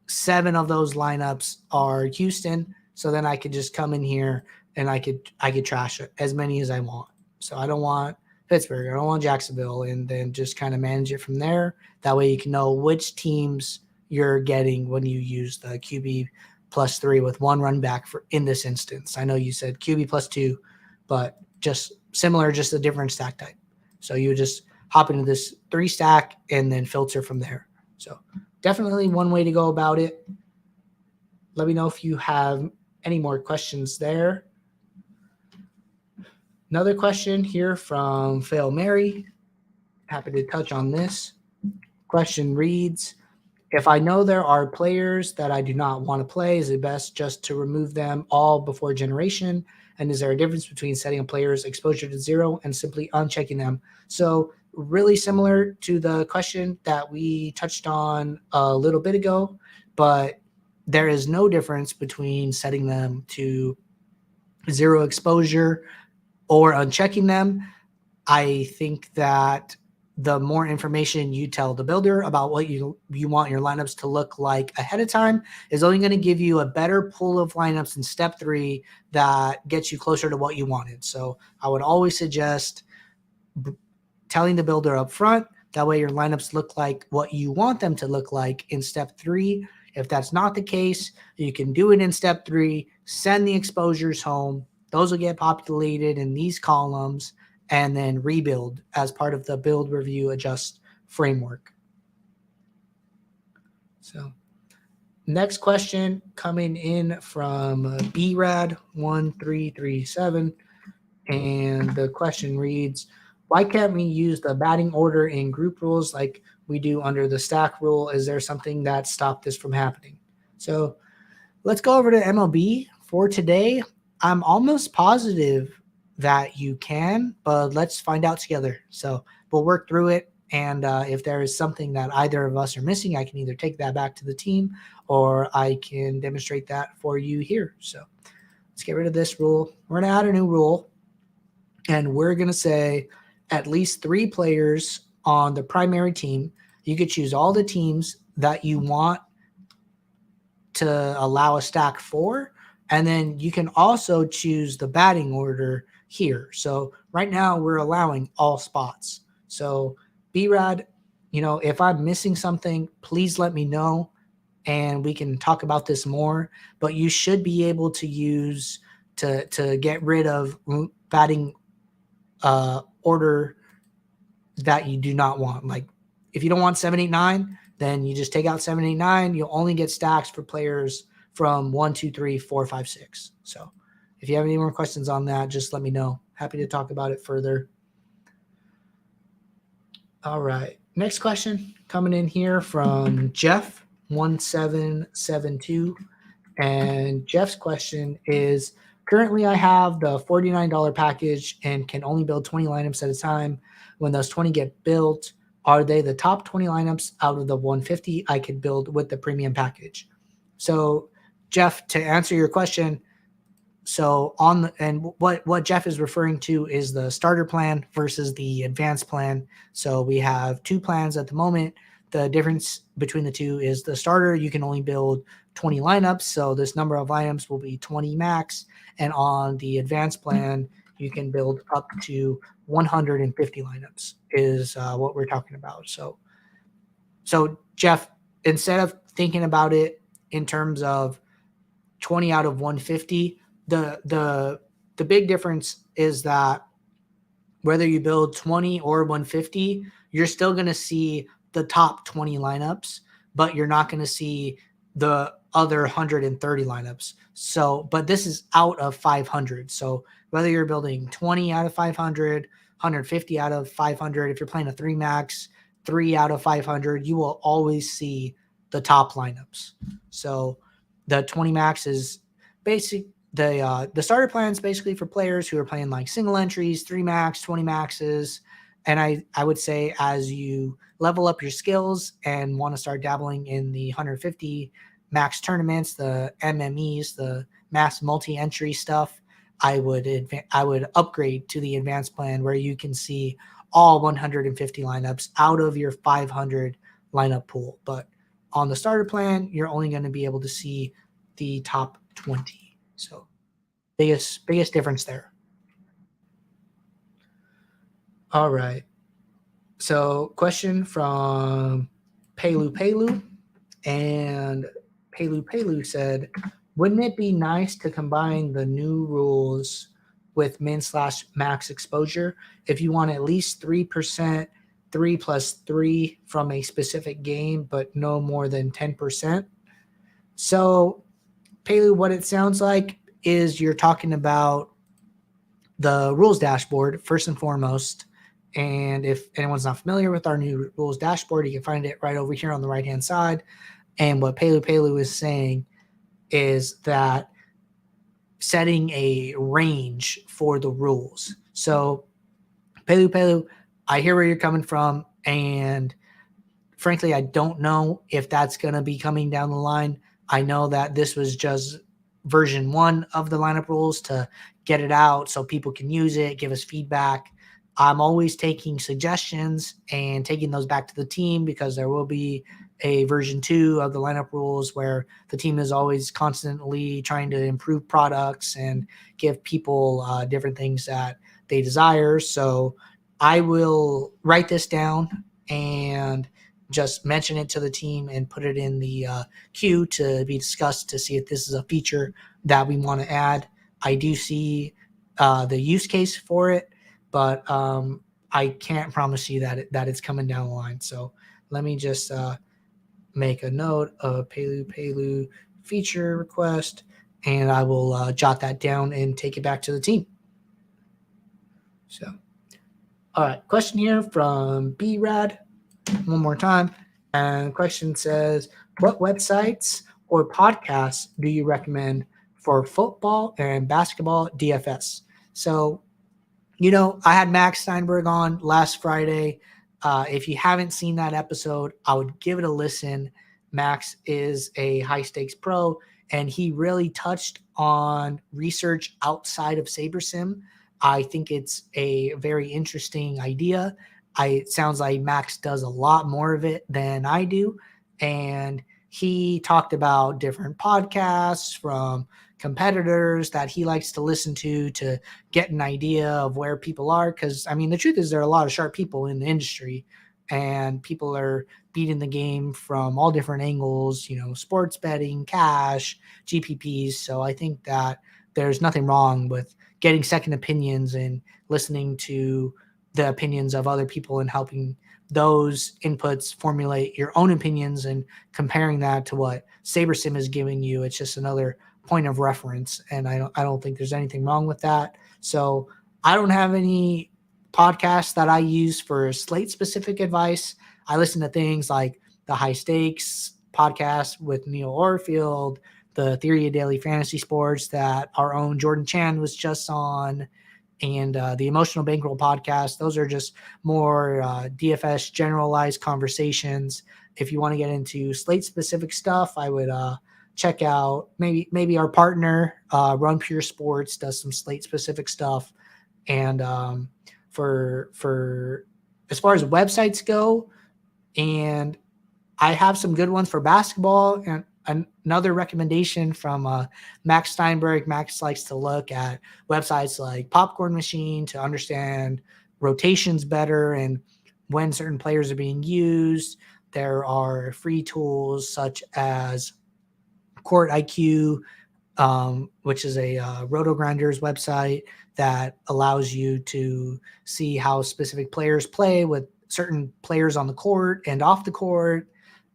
7 of those lineups are Houston. So then I could just come in here and I could trash it as many as I want. So I don't want Pittsburgh, I don't want Jacksonville, and then just kind of manage it from there. That way you can know which teams you're getting when you use the QB plus 3 with 1 run back for in this instance. I know you said QB plus 2, but just similar, just a different stack type. So you would just hop into this 3 stack and then filter from there. So definitely one way to go about it. Let me know if you have any more questions there. Another question here from Fail Mary. Happy to touch on this. Question reads, if I know there are players that I do not want to play, is it best just to remove them all before generation? And is there a difference between setting a player's exposure to 0 and simply unchecking them? So really similar to the question that we touched on a little bit ago, but there is no difference between setting them to 0 exposure or unchecking them. I think that the more information you tell the builder about what you want your lineups to look like ahead of time is only going to give you a better pool of lineups in step 3 that gets you closer to what you wanted. So I would always suggest telling the builder up front. That way your lineups look like what you want them to look like in step 3. If that's not the case, you can do it in step 3, send the exposures home. Those will get populated in these columns and then rebuild as part of the build, review, adjust framework. So next question coming in from BRAD1337. And the question reads, why can't we use the batting order in group rules like we do under the stack rule? Is there something that stopped this from happening? So let's go over to MLB for today. I'm almost positive that you can, but let's find out together. So we'll work through it. And if there is something that either of us are missing, I can either take that back to the team or I can demonstrate that for you here. So let's get rid of this rule. We're going to add a new rule. And we're going to say at least 3 players on the primary team. You could choose all the teams that you want to allow a stack for. And then you can also choose the batting order here. So right now we're allowing all spots. So BRAD, if I'm missing something, please let me know and we can talk about this more. But you should be able to use to get rid of batting order that you do not want. Like if you don't want 7, 8, 9, then you just take out 7, 8, 9. You'll only get stacks for players from 1, 2, 3, 4, 5, 6. So if you have any more questions on that, just let me know. Happy to talk about it further. All right. Next question coming in here from Jeff1772. And Jeff's question is, currently I have the $49 package and can only build 20 lineups at a time. When those 20 get built, are they the top 20 lineups out of the 150 I could build with the premium package? So Jeff, to answer your question, So what Jeff is referring to is the starter plan versus the advanced plan. So we have two plans at the moment. The difference between the two is the starter, you can only build 20 lineups. So this number of lineups will be 20 max. And on the advanced plan, you can build up to 150 lineups is what we're talking about. So Jeff, instead of thinking about it in terms of 20 out of 150, the big difference is that whether you build 20 or 150, you're still going to see the top 20 lineups, but you're not going to see the other 130 lineups. So, but this is out of 500. So whether you're building 20 out of 500, 150 out of 500, if you're playing a 3 max, 3 out of 500, you will always see the top lineups. So the 20 max is basic. The starter plan is basically for players who are playing like single entries, 3 max, 20 maxes. And I would say as you level up your skills and want to start dabbling in the 150 max tournaments, the MMEs, the mass multi-entry stuff, I would upgrade to the advanced plan where you can see all 150 lineups out of your 500 lineup pool. But on the starter plan, you're only going to be able to see the top 20. So biggest difference there. All right. So question from Pelu. And Pelu said, wouldn't it be nice to combine the new rules with min/max exposure if you want at least 3%, 3 plus 3 from a specific game, but no more than 10%? So Pelu, what it sounds like is you're talking about the rules dashboard first and foremost. And if anyone's not familiar with our new rules dashboard, you can find it right over here on the right-hand side. And what Pelu is saying is that setting a range for the rules. So Pelu, I hear where you're coming from. And frankly, I don't know if that's going to be coming down the line. I know that this was just version 1 of the lineup rules to get it out so people can use it, give us feedback. I'm always taking suggestions and taking those back to the team because there will be a version 2 of the lineup rules where the team is always constantly trying to improve products and give people different things that they desire. So I will write this down and just mention it to the team and put it in the queue to be discussed to see if this is a feature that we want to add. I do see the use case for it, but I can't promise you that it's coming down the line. So let me just make a note of Pelu feature request, and I will jot that down and take it back to the team. So, all right, question here from B-Rad. One more time. And question says, what websites or podcasts do you recommend for football and basketball DFS? So, I had Max Steinberg on last Friday. If you haven't seen that episode, I would give it a listen. Max is a high stakes pro, and he really touched on research outside of SaberSim. I think it's a very interesting idea. It sounds like Max does a lot more of it than I do. And he talked about different podcasts from competitors that he likes to listen to get an idea of where people are. Because, the truth is there are a lot of sharp people in the industry, and people are beating the game from all different angles, sports betting, cash, GPPs. So I think that there's nothing wrong with getting second opinions and listening to the opinions of other people and helping those inputs formulate your own opinions and comparing that to what SaberSim is giving you. It's just another point of reference, and I don't think there's anything wrong with that. So I don't have any podcasts that I use for slate specific advice. I listen to things like the High Stakes podcast with Neil Orfield, the Theory of Daily Fantasy Sports that our own Jordan Chan was just on, and the Emotional Bankroll podcast. Those are just more DFS generalized conversations. If you want to get into slate specific stuff, I would check out maybe our partner, Run Pure Sports, does some slate specific stuff. And for as far as websites go, and I have some good ones for basketball, and another recommendation from Max Steinberg. Max likes to look at websites like Popcorn Machine to understand rotations better and when certain players are being used. There are free tools such as Court IQ, which is a Roto-Grinders website that allows you to see how specific players play with certain players on the court and off the court.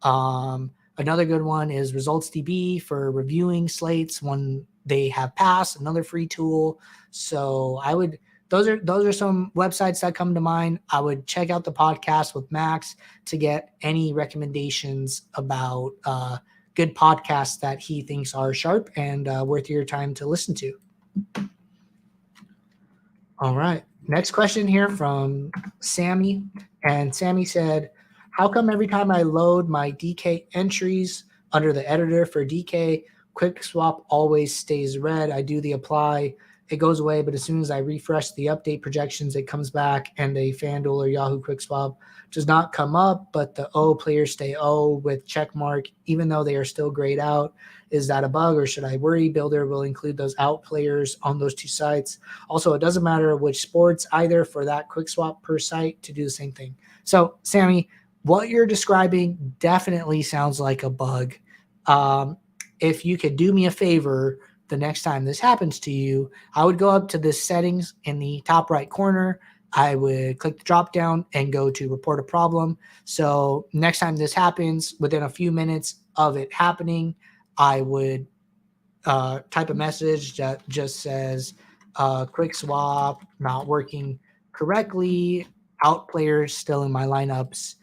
Another good one is ResultsDB for reviewing slates when they have passed, another free tool. So those are some websites that come to mind. I would check out the podcast with Max to get any recommendations about good podcasts that he thinks are sharp and worth your time to listen to. All right. Next question here from Sammy. And Sammy said, how come every time I load my DK entries under the editor for DK, quick swap always stays red? I do the apply, it goes away, but as soon as I refresh the update projections, it comes back, and a FanDuel or Yahoo quick swap does not come up, but the O players stay O with check mark, even though they are still grayed out. Is that a bug, or should I worry? Builder will include those out players on those two sites. Also, it doesn't matter which sports either for that quick swap per site to do the same thing. So, Sammy, what you're describing definitely sounds like a bug. If you could do me a favor, the next time this happens to you, I would go up to the settings in the top right corner. I would click the drop down and go to report a problem. So next time this happens, within a few minutes of it happening, I would type a message that just says quick swap not working correctly, out players still in my lineups,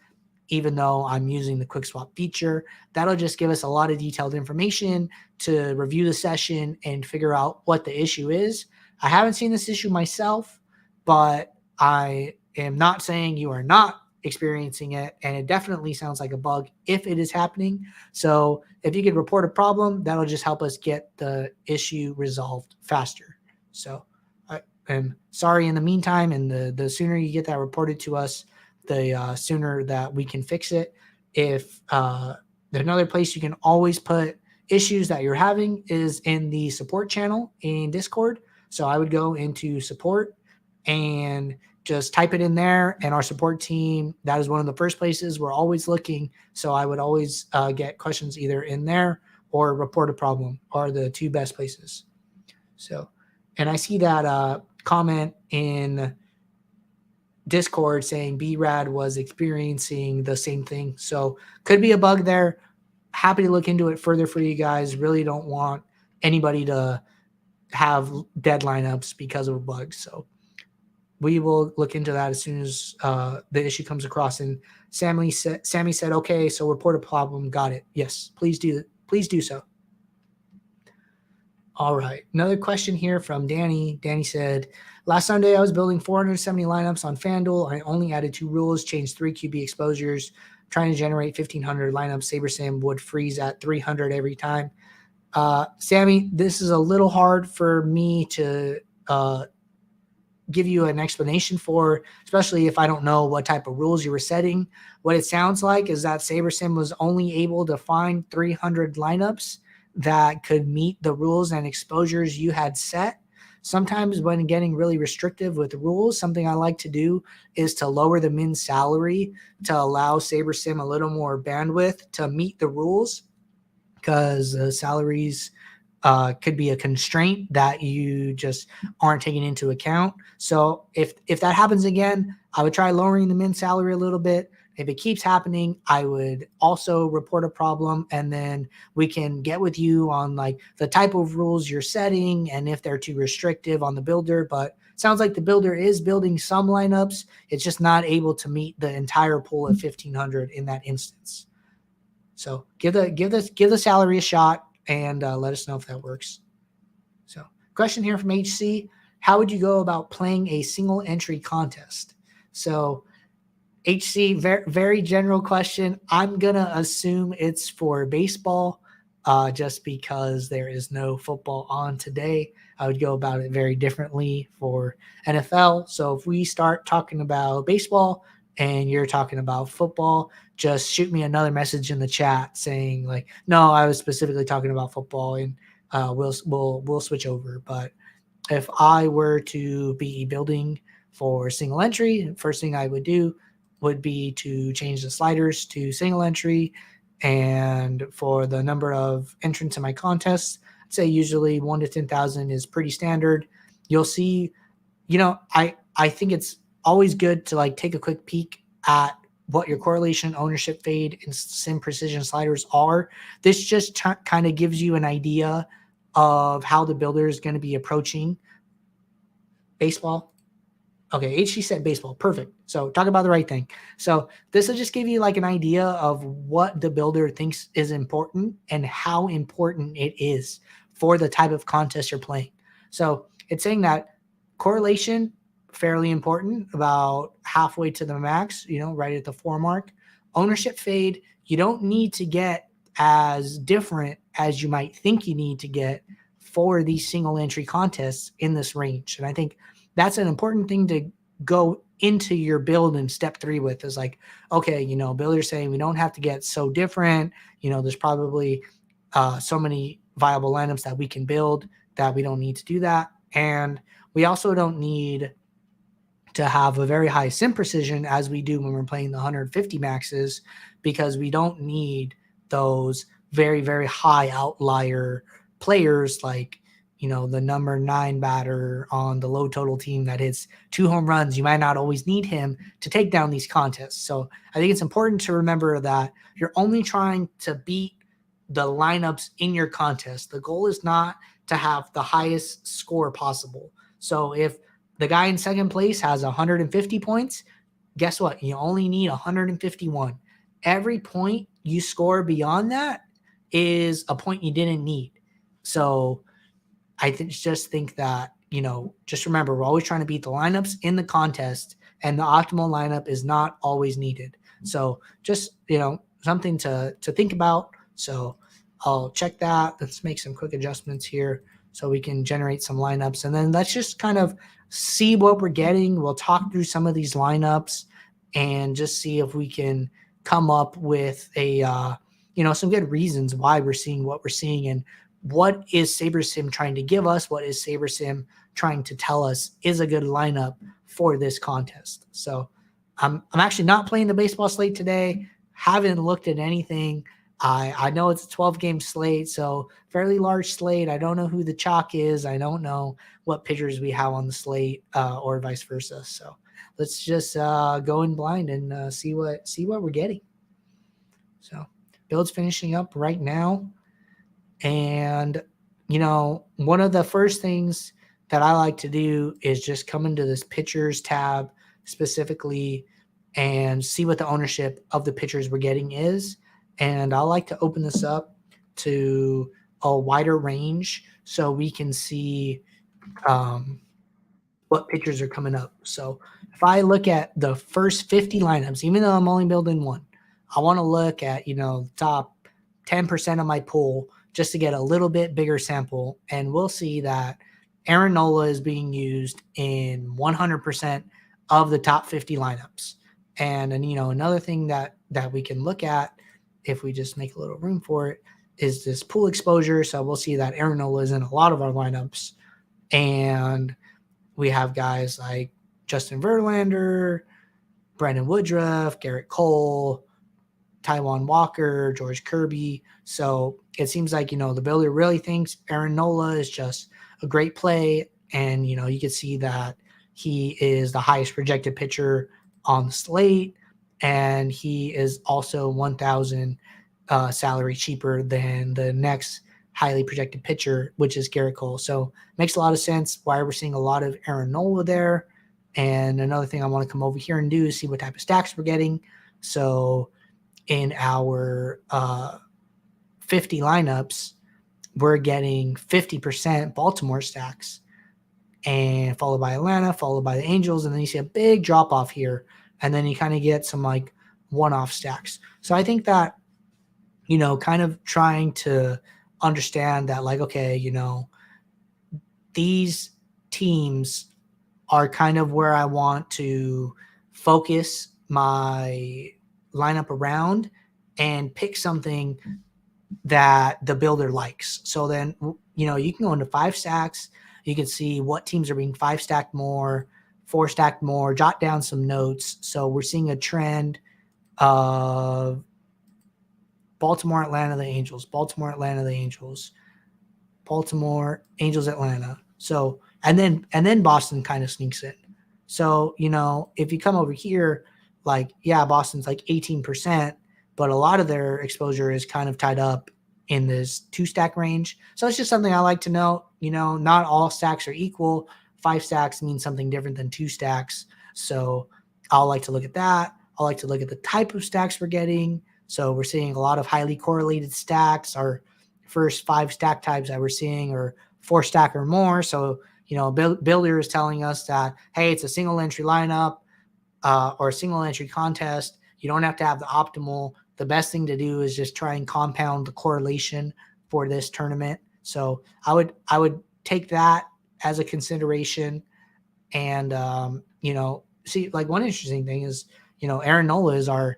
even though I'm using the quick swap feature. That'll just give us a lot of detailed information to review the session and figure out what the issue is. I haven't seen this issue myself, but I am not saying you are not experiencing it, and it definitely sounds like a bug if it is happening. So if you could report a problem, that'll just help us get the issue resolved faster. So I am sorry in the meantime, and the sooner you get that reported to us, the sooner that we can fix it. If there's another place you can always put issues that you're having is in the support channel in Discord. So I would go into support and just type it in there, and our support team, that is one of the first places we're always looking. So I would always get questions either in there or report a problem are the two best places. So, and I see that comment in Discord saying BRAD was experiencing the same thing. So could be a bug there. Happy to look into it further for you guys. Really don't want anybody to have dead lineups because of a bug. So we will look into that as soon as the issue comes across. And Sammy said, okay, so report a problem. Got it. Yes, please do so. All right. Another question here from Danny. Danny said, last Sunday I was building 470 lineups on FanDuel. I only added 2 rules, changed 3 QB exposures, trying to generate 1,500 lineups. SaberSim would freeze at 300 every time. Sammy, this is a little hard for me to give you an explanation for, especially if I don't know what type of rules you were setting. What it sounds like is that SaberSim was only able to find 300 lineups that could meet the rules and exposures you had set. Sometimes when getting really restrictive with rules, something I like to do is to lower the min salary to allow SaberSim a little more bandwidth to meet the rules, because the salaries could be a constraint that you just aren't taking into account. So if that happens again, I would try lowering the min salary a little bit. If it keeps happening, I would also report a problem, and then we can get with you on like the type of rules you're setting and if they're too restrictive on the builder. But it sounds like the builder is building some lineups. It's just not able to meet the entire pool of 1,500 in that instance. So give the salary a shot and let us know if that works. So question here from HC, how would you go about playing a single entry contest? So HC, very, very general question. I'm going to assume it's for baseball. just because there is no football on today. I would go about it very differently for NFL. So if we start talking about baseball and you're talking about football, just shoot me another message in the chat saying like, no, I was specifically talking about football, and we'll switch over. But if I were to be building for single entry, first thing I would do would be to change the sliders to single entry. And for the number of entrants in my contests, I'd say usually 1 to 10,000 is pretty standard. You'll see, I think it's always good to like take a quick peek at what your correlation, ownership fade, and sim precision sliders are. This just kind of gives you an idea of how the builder is going to be approaching baseball. Okay, HC said baseball. Perfect. So talk about the right thing. So this will just give you like an idea of what the builder thinks is important and how important it is for the type of contest you're playing. So it's saying that correlation, fairly important, about halfway to the max, right at the 4 mark. Ownership fade, you don't need to get as different as you might think you need to get for these single entry contests in this range. And I think that's an important thing to go into your build in step 3 with, is like, okay, builders saying we don't have to get so different. There's probably so many viable lineups that we can build that we don't need to do that. And we also don't need to have a very high sim precision as we do when we're playing the 150 maxes, because we don't need those very, very high outlier players like, the number 9 batter on the low total team that hits 2 home runs. You might not always need him to take down these contests. So I think it's important to remember that you're only trying to beat the lineups in your contest. The goal is not to have the highest score possible. So if the guy in second place has 150 points, guess what? You only need 151. Every point you score beyond that is a point you didn't need. So I just think that, just remember, we're always trying to beat the lineups in the contest, and the optimal lineup is not always needed. So just, something to think about. So I'll check that. Let's make some quick adjustments here so we can generate some lineups. And then let's just kind of see what we're getting. We'll talk through some of these lineups and just see if we can come up with some good reasons why we're seeing what we're seeing, and what is SaberSim trying to give us? What is SaberSim trying to tell us is a good lineup for this contest? So I'm actually not playing the baseball slate today. Haven't looked at anything. I know it's a 12-game slate, so fairly large slate. I don't know who the chalk is. I don't know what pitchers we have on the slate, or vice versa. So let's just go in blind and see what we're getting. So build's finishing up right now. And, one of the first things that I like to do is just come into this pitchers tab specifically and see what the ownership of the pitchers we're getting is. And I like to open this up to a wider range so we can see what pitchers are coming up. So if I look at the first 50 lineups, even though I'm only building one, I want to look at, top 10% of my pool just to get a little bit bigger sample. And we'll see that Aaron Nola is being used in 100% of the top 50 lineups. And another thing that we can look at, if we just make a little room for it, is this pool exposure. So we'll see that Aaron Nola is in a lot of our lineups. And we have guys like Justin Verlander, Brandon Woodruff, Garrett Cole, Taijuan Walker, George Kirby. So it seems like, the builder really thinks Aaron Nola is just a great play. And, you can see that he is the highest projected pitcher on the slate. And he is also 1,000 salary cheaper than the next highly projected pitcher, which is Garrett Cole. So makes a lot of sense why we're seeing a lot of Aaron Nola there. And another thing I want to come over here and do is see what type of stacks we're getting. So in our 50 lineups, we're getting 50% Baltimore stacks, and followed by Atlanta, followed by the Angels. And then you see a big drop off here. And then you kind of get some like one-off stacks. So I think that, kind of trying to understand that, like, okay, these teams are kind of where I want to focus my lineup around and pick something that the builder likes. So then, you can go into 5 stacks. You can see what teams are being 5 stacked more, 4 stacked more, jot down some notes. So we're seeing a trend of Baltimore, Atlanta, the Angels, Baltimore, Atlanta, the Angels, Baltimore, Angels, Atlanta. So, and then Boston kind of sneaks in. So, if you come over here, like, yeah, Boston's like 18%, but a lot of their exposure is kind of tied up in this 2 stack range. So it's just something I like to note. Not all stacks are equal. 5 stacks means something different than 2 stacks. So I'll like to look at that. I'll like to look at the type of stacks we're getting. So we're seeing a lot of highly correlated stacks. Our first 5 stack types that we're seeing are 4 stack or more. So, builder is telling us that, hey, it's a single entry lineup or a single entry contest. You don't have to have the optimal. The best thing to do is just try and compound the correlation for this tournament. So I would take that as a consideration. And, see, like, one interesting thing is, Aaron Nola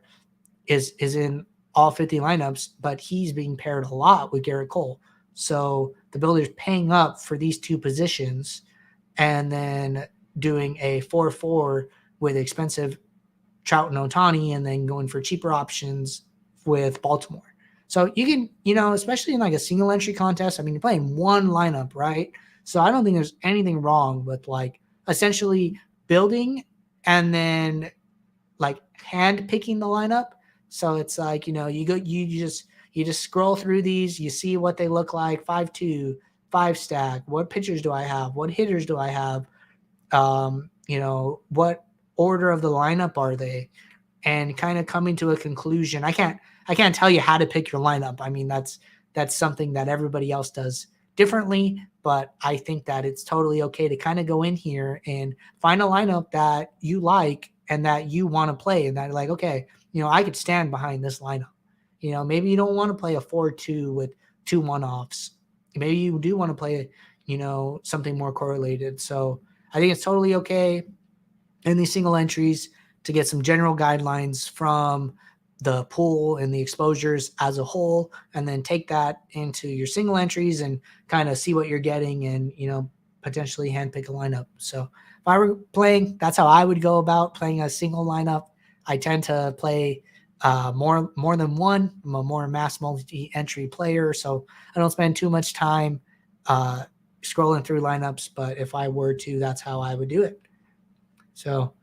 is in all 50 lineups, but he's being paired a lot with Garrett Cole. So the builder's paying up for these 2 positions and then doing a 4-4 with expensive Trout and Ohtani, and then going for cheaper options with Baltimore. So you can, especially in like a single entry contest, I mean, you're playing one lineup, right? So I don't think there's anything wrong with like essentially building and then like hand picking the lineup. So it's like, you just scroll through these, you see what they look like, 5-2, 5 stack, what pitchers do I have? What hitters do I have? What order of the lineup are they? And kind of coming to a conclusion. I can't tell you how to pick your lineup. I mean, that's something that everybody else does differently, but I think that it's totally okay to kind of go in here and find a lineup that you like and that you want to play, and that, like, okay, I could stand behind this lineup. Maybe you don't want to play a 4-2 with 2 one-offs. Maybe you do want to play, something more correlated. So I think it's totally okay in these single entries to get some general guidelines from the pool and the exposures as a whole, and then take that into your single entries and kind of see what you're getting and, potentially handpick a lineup. So if I were playing, that's how I would go about playing a single lineup. I tend to play more than one. I'm a more mass multi-entry player, so I don't spend too much time scrolling through lineups. But if I were to, that's how I would do it. So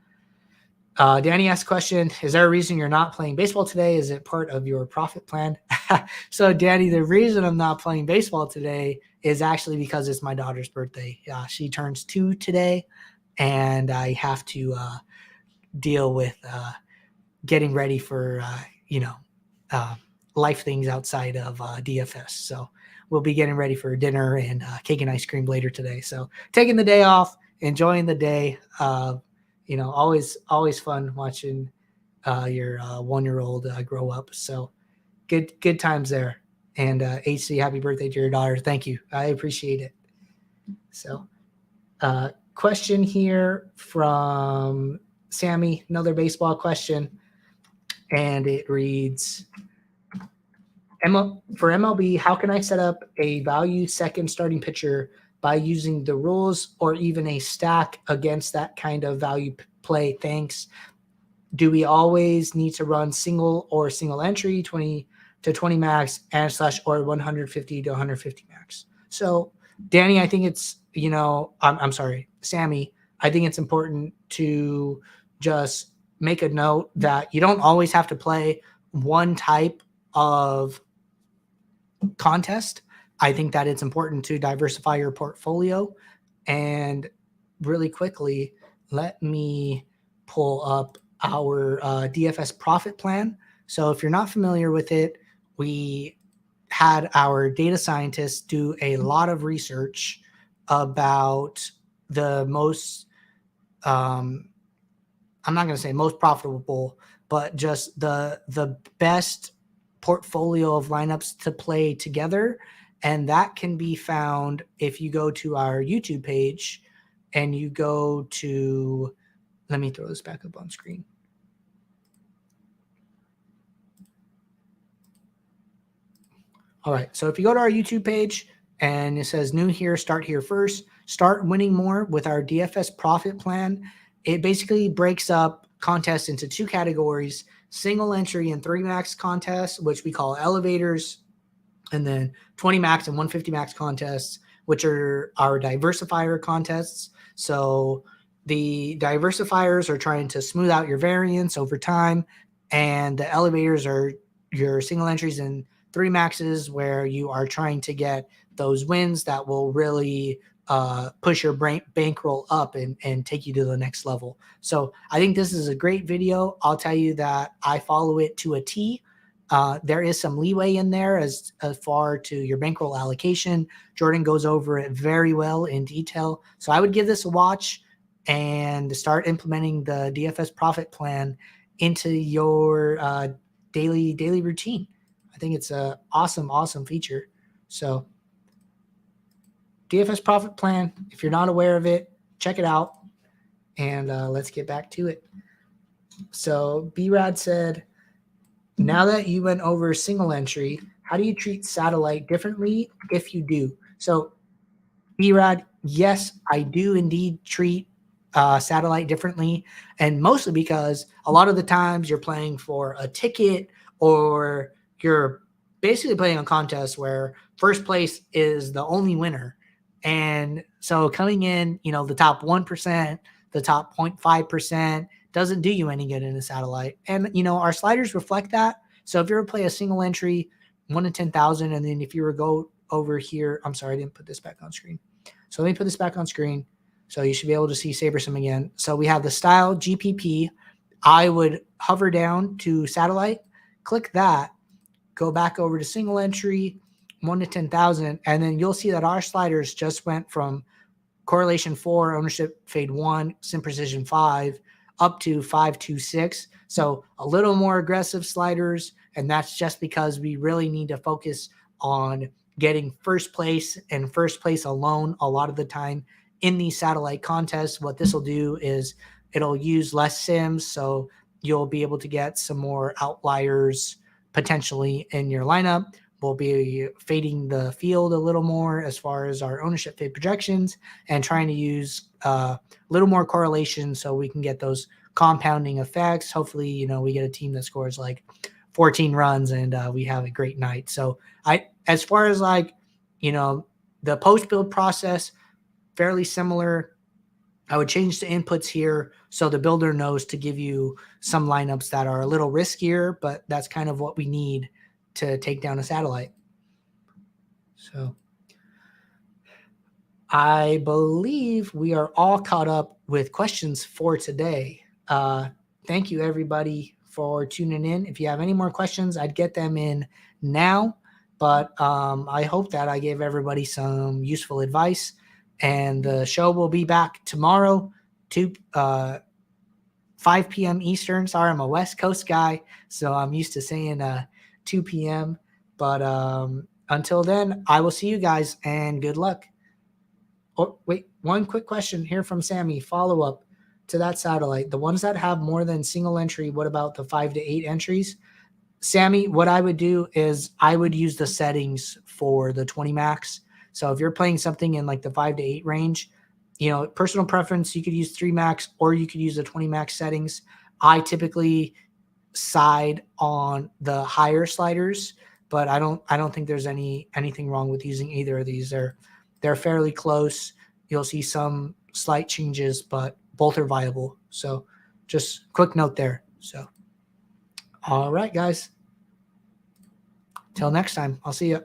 Danny asked a question, is there a reason you're not playing baseball today? Is it part of your profit plan? So Danny, the reason I'm not playing baseball today is actually because it's my daughter's birthday. She turns 2 today, and I have to deal with getting ready for, life things outside of DFS. So we'll be getting ready for dinner and cake and ice cream later today. So taking the day off, enjoying the day. Always fun watching your 1-year-old grow up. So good times there. And HC, happy birthday to your daughter. Thank you. I appreciate it. So question here from Sammy, another baseball question. And it reads, for MLB, how can I set up a value second starting pitcher by using the rules or even a stack against that kind of value play? Thanks. Do we always need to run single or single entry, 20 to 20 max and / or 150 to 150 max? So Danny, I think it's, I'm sorry, Sammy, I think it's important to just make a note that you don't always have to play one type of contest. I think that it's important to diversify your portfolio. And really quickly, let me pull up our DFS Profit Plan. So if you're not familiar with it, we had our data scientists do a lot of research about the most, I'm not going to say most profitable, but just the best portfolio of lineups to play together. And that can be found if you go to our YouTube page and you go to, let me throw this back up on screen. All right. So if you go to our YouTube page and it says new here, start here first, start winning more with our DFS Profit Plan. It basically breaks up contests into 2 categories, single entry and 3 max contests, which we call elevators, and then 20 max and 150 max contests, which are our diversifier contests. So the diversifiers are trying to smooth out your variance over time, and the elevators are your single entries and 3 maxes, where you are trying to get those wins that will really push your bankroll up and take you to the next level. So I think this is a great video. I'll tell you that I follow it to a T. There is some leeway in there as far to your bankroll allocation. Jordan goes over it very well in detail. So I would give this a watch and start implementing the DFS Profit Plan into your daily routine. I think it's an awesome feature. So DFS Profit Plan, if you're not aware of it, check it out. And let's get back to it. So B-Rad said, now that you went over single entry, how do you treat satellite differently if you do? So B-Rad, yes, I do indeed treat satellite differently. And mostly because a lot of the times you're playing for a ticket, or you're basically playing a contest where first place is the only winner. And so coming in, the top 1%, the top 0.5% doesn't do you any good in a satellite. And, our sliders reflect that. So if you were to play a single entry, 1 in 10,000, and then if you were to go over here, I'm sorry, I didn't put this back on screen. So let me put this back on screen. So you should be able to see SaberSim again. So we have the style GPP. I would hover down to satellite, click that, go back over to single entry, 1 to 10,000, and then you'll see that our sliders just went from correlation 4, ownership fade 1, sim precision 5, up to 526. So a little more aggressive sliders, and that's just because we really need to focus on getting first place and first place alone a lot of the time in these satellite contests. What this will do is it'll use less sims, so you'll be able to get some more outliers potentially in your lineup. We'll be fading the field a little more as far as our ownership fade projections, and trying to use a little more correlation so we can get those compounding effects. Hopefully, we get a team that scores like 14 runs and we have a great night. So as far as the post build process, fairly similar. I would change the inputs here so the builder knows to give you some lineups that are a little riskier, but that's kind of what we need to take down a satellite. So I believe we are all caught up with questions for today. Thank you, everybody, for tuning in. If you have any more questions, I'd get them in now, but I hope that I gave everybody some useful advice. And the show will be back tomorrow, 5 p.m. Eastern. Sorry, I'm a West Coast guy, so I'm used to saying 2 p.m. But until then, I will see you guys, and good luck. Oh, wait, one quick question here from Sammy. Follow up to that satellite. The ones that have more than single entry, what about the 5 to 8 entries? Sammy, what I would do is I would use the settings for the 20 max. So if you're playing something in like the 5 to 8 range, personal preference, you could use 3 max or you could use the 20 max settings. I typically side on the higher sliders, but I don't think there's anything wrong with using either of these. They're fairly close. You'll see some slight changes, but both are viable. So just quick note there. So all right, guys. Till next time, I'll see you.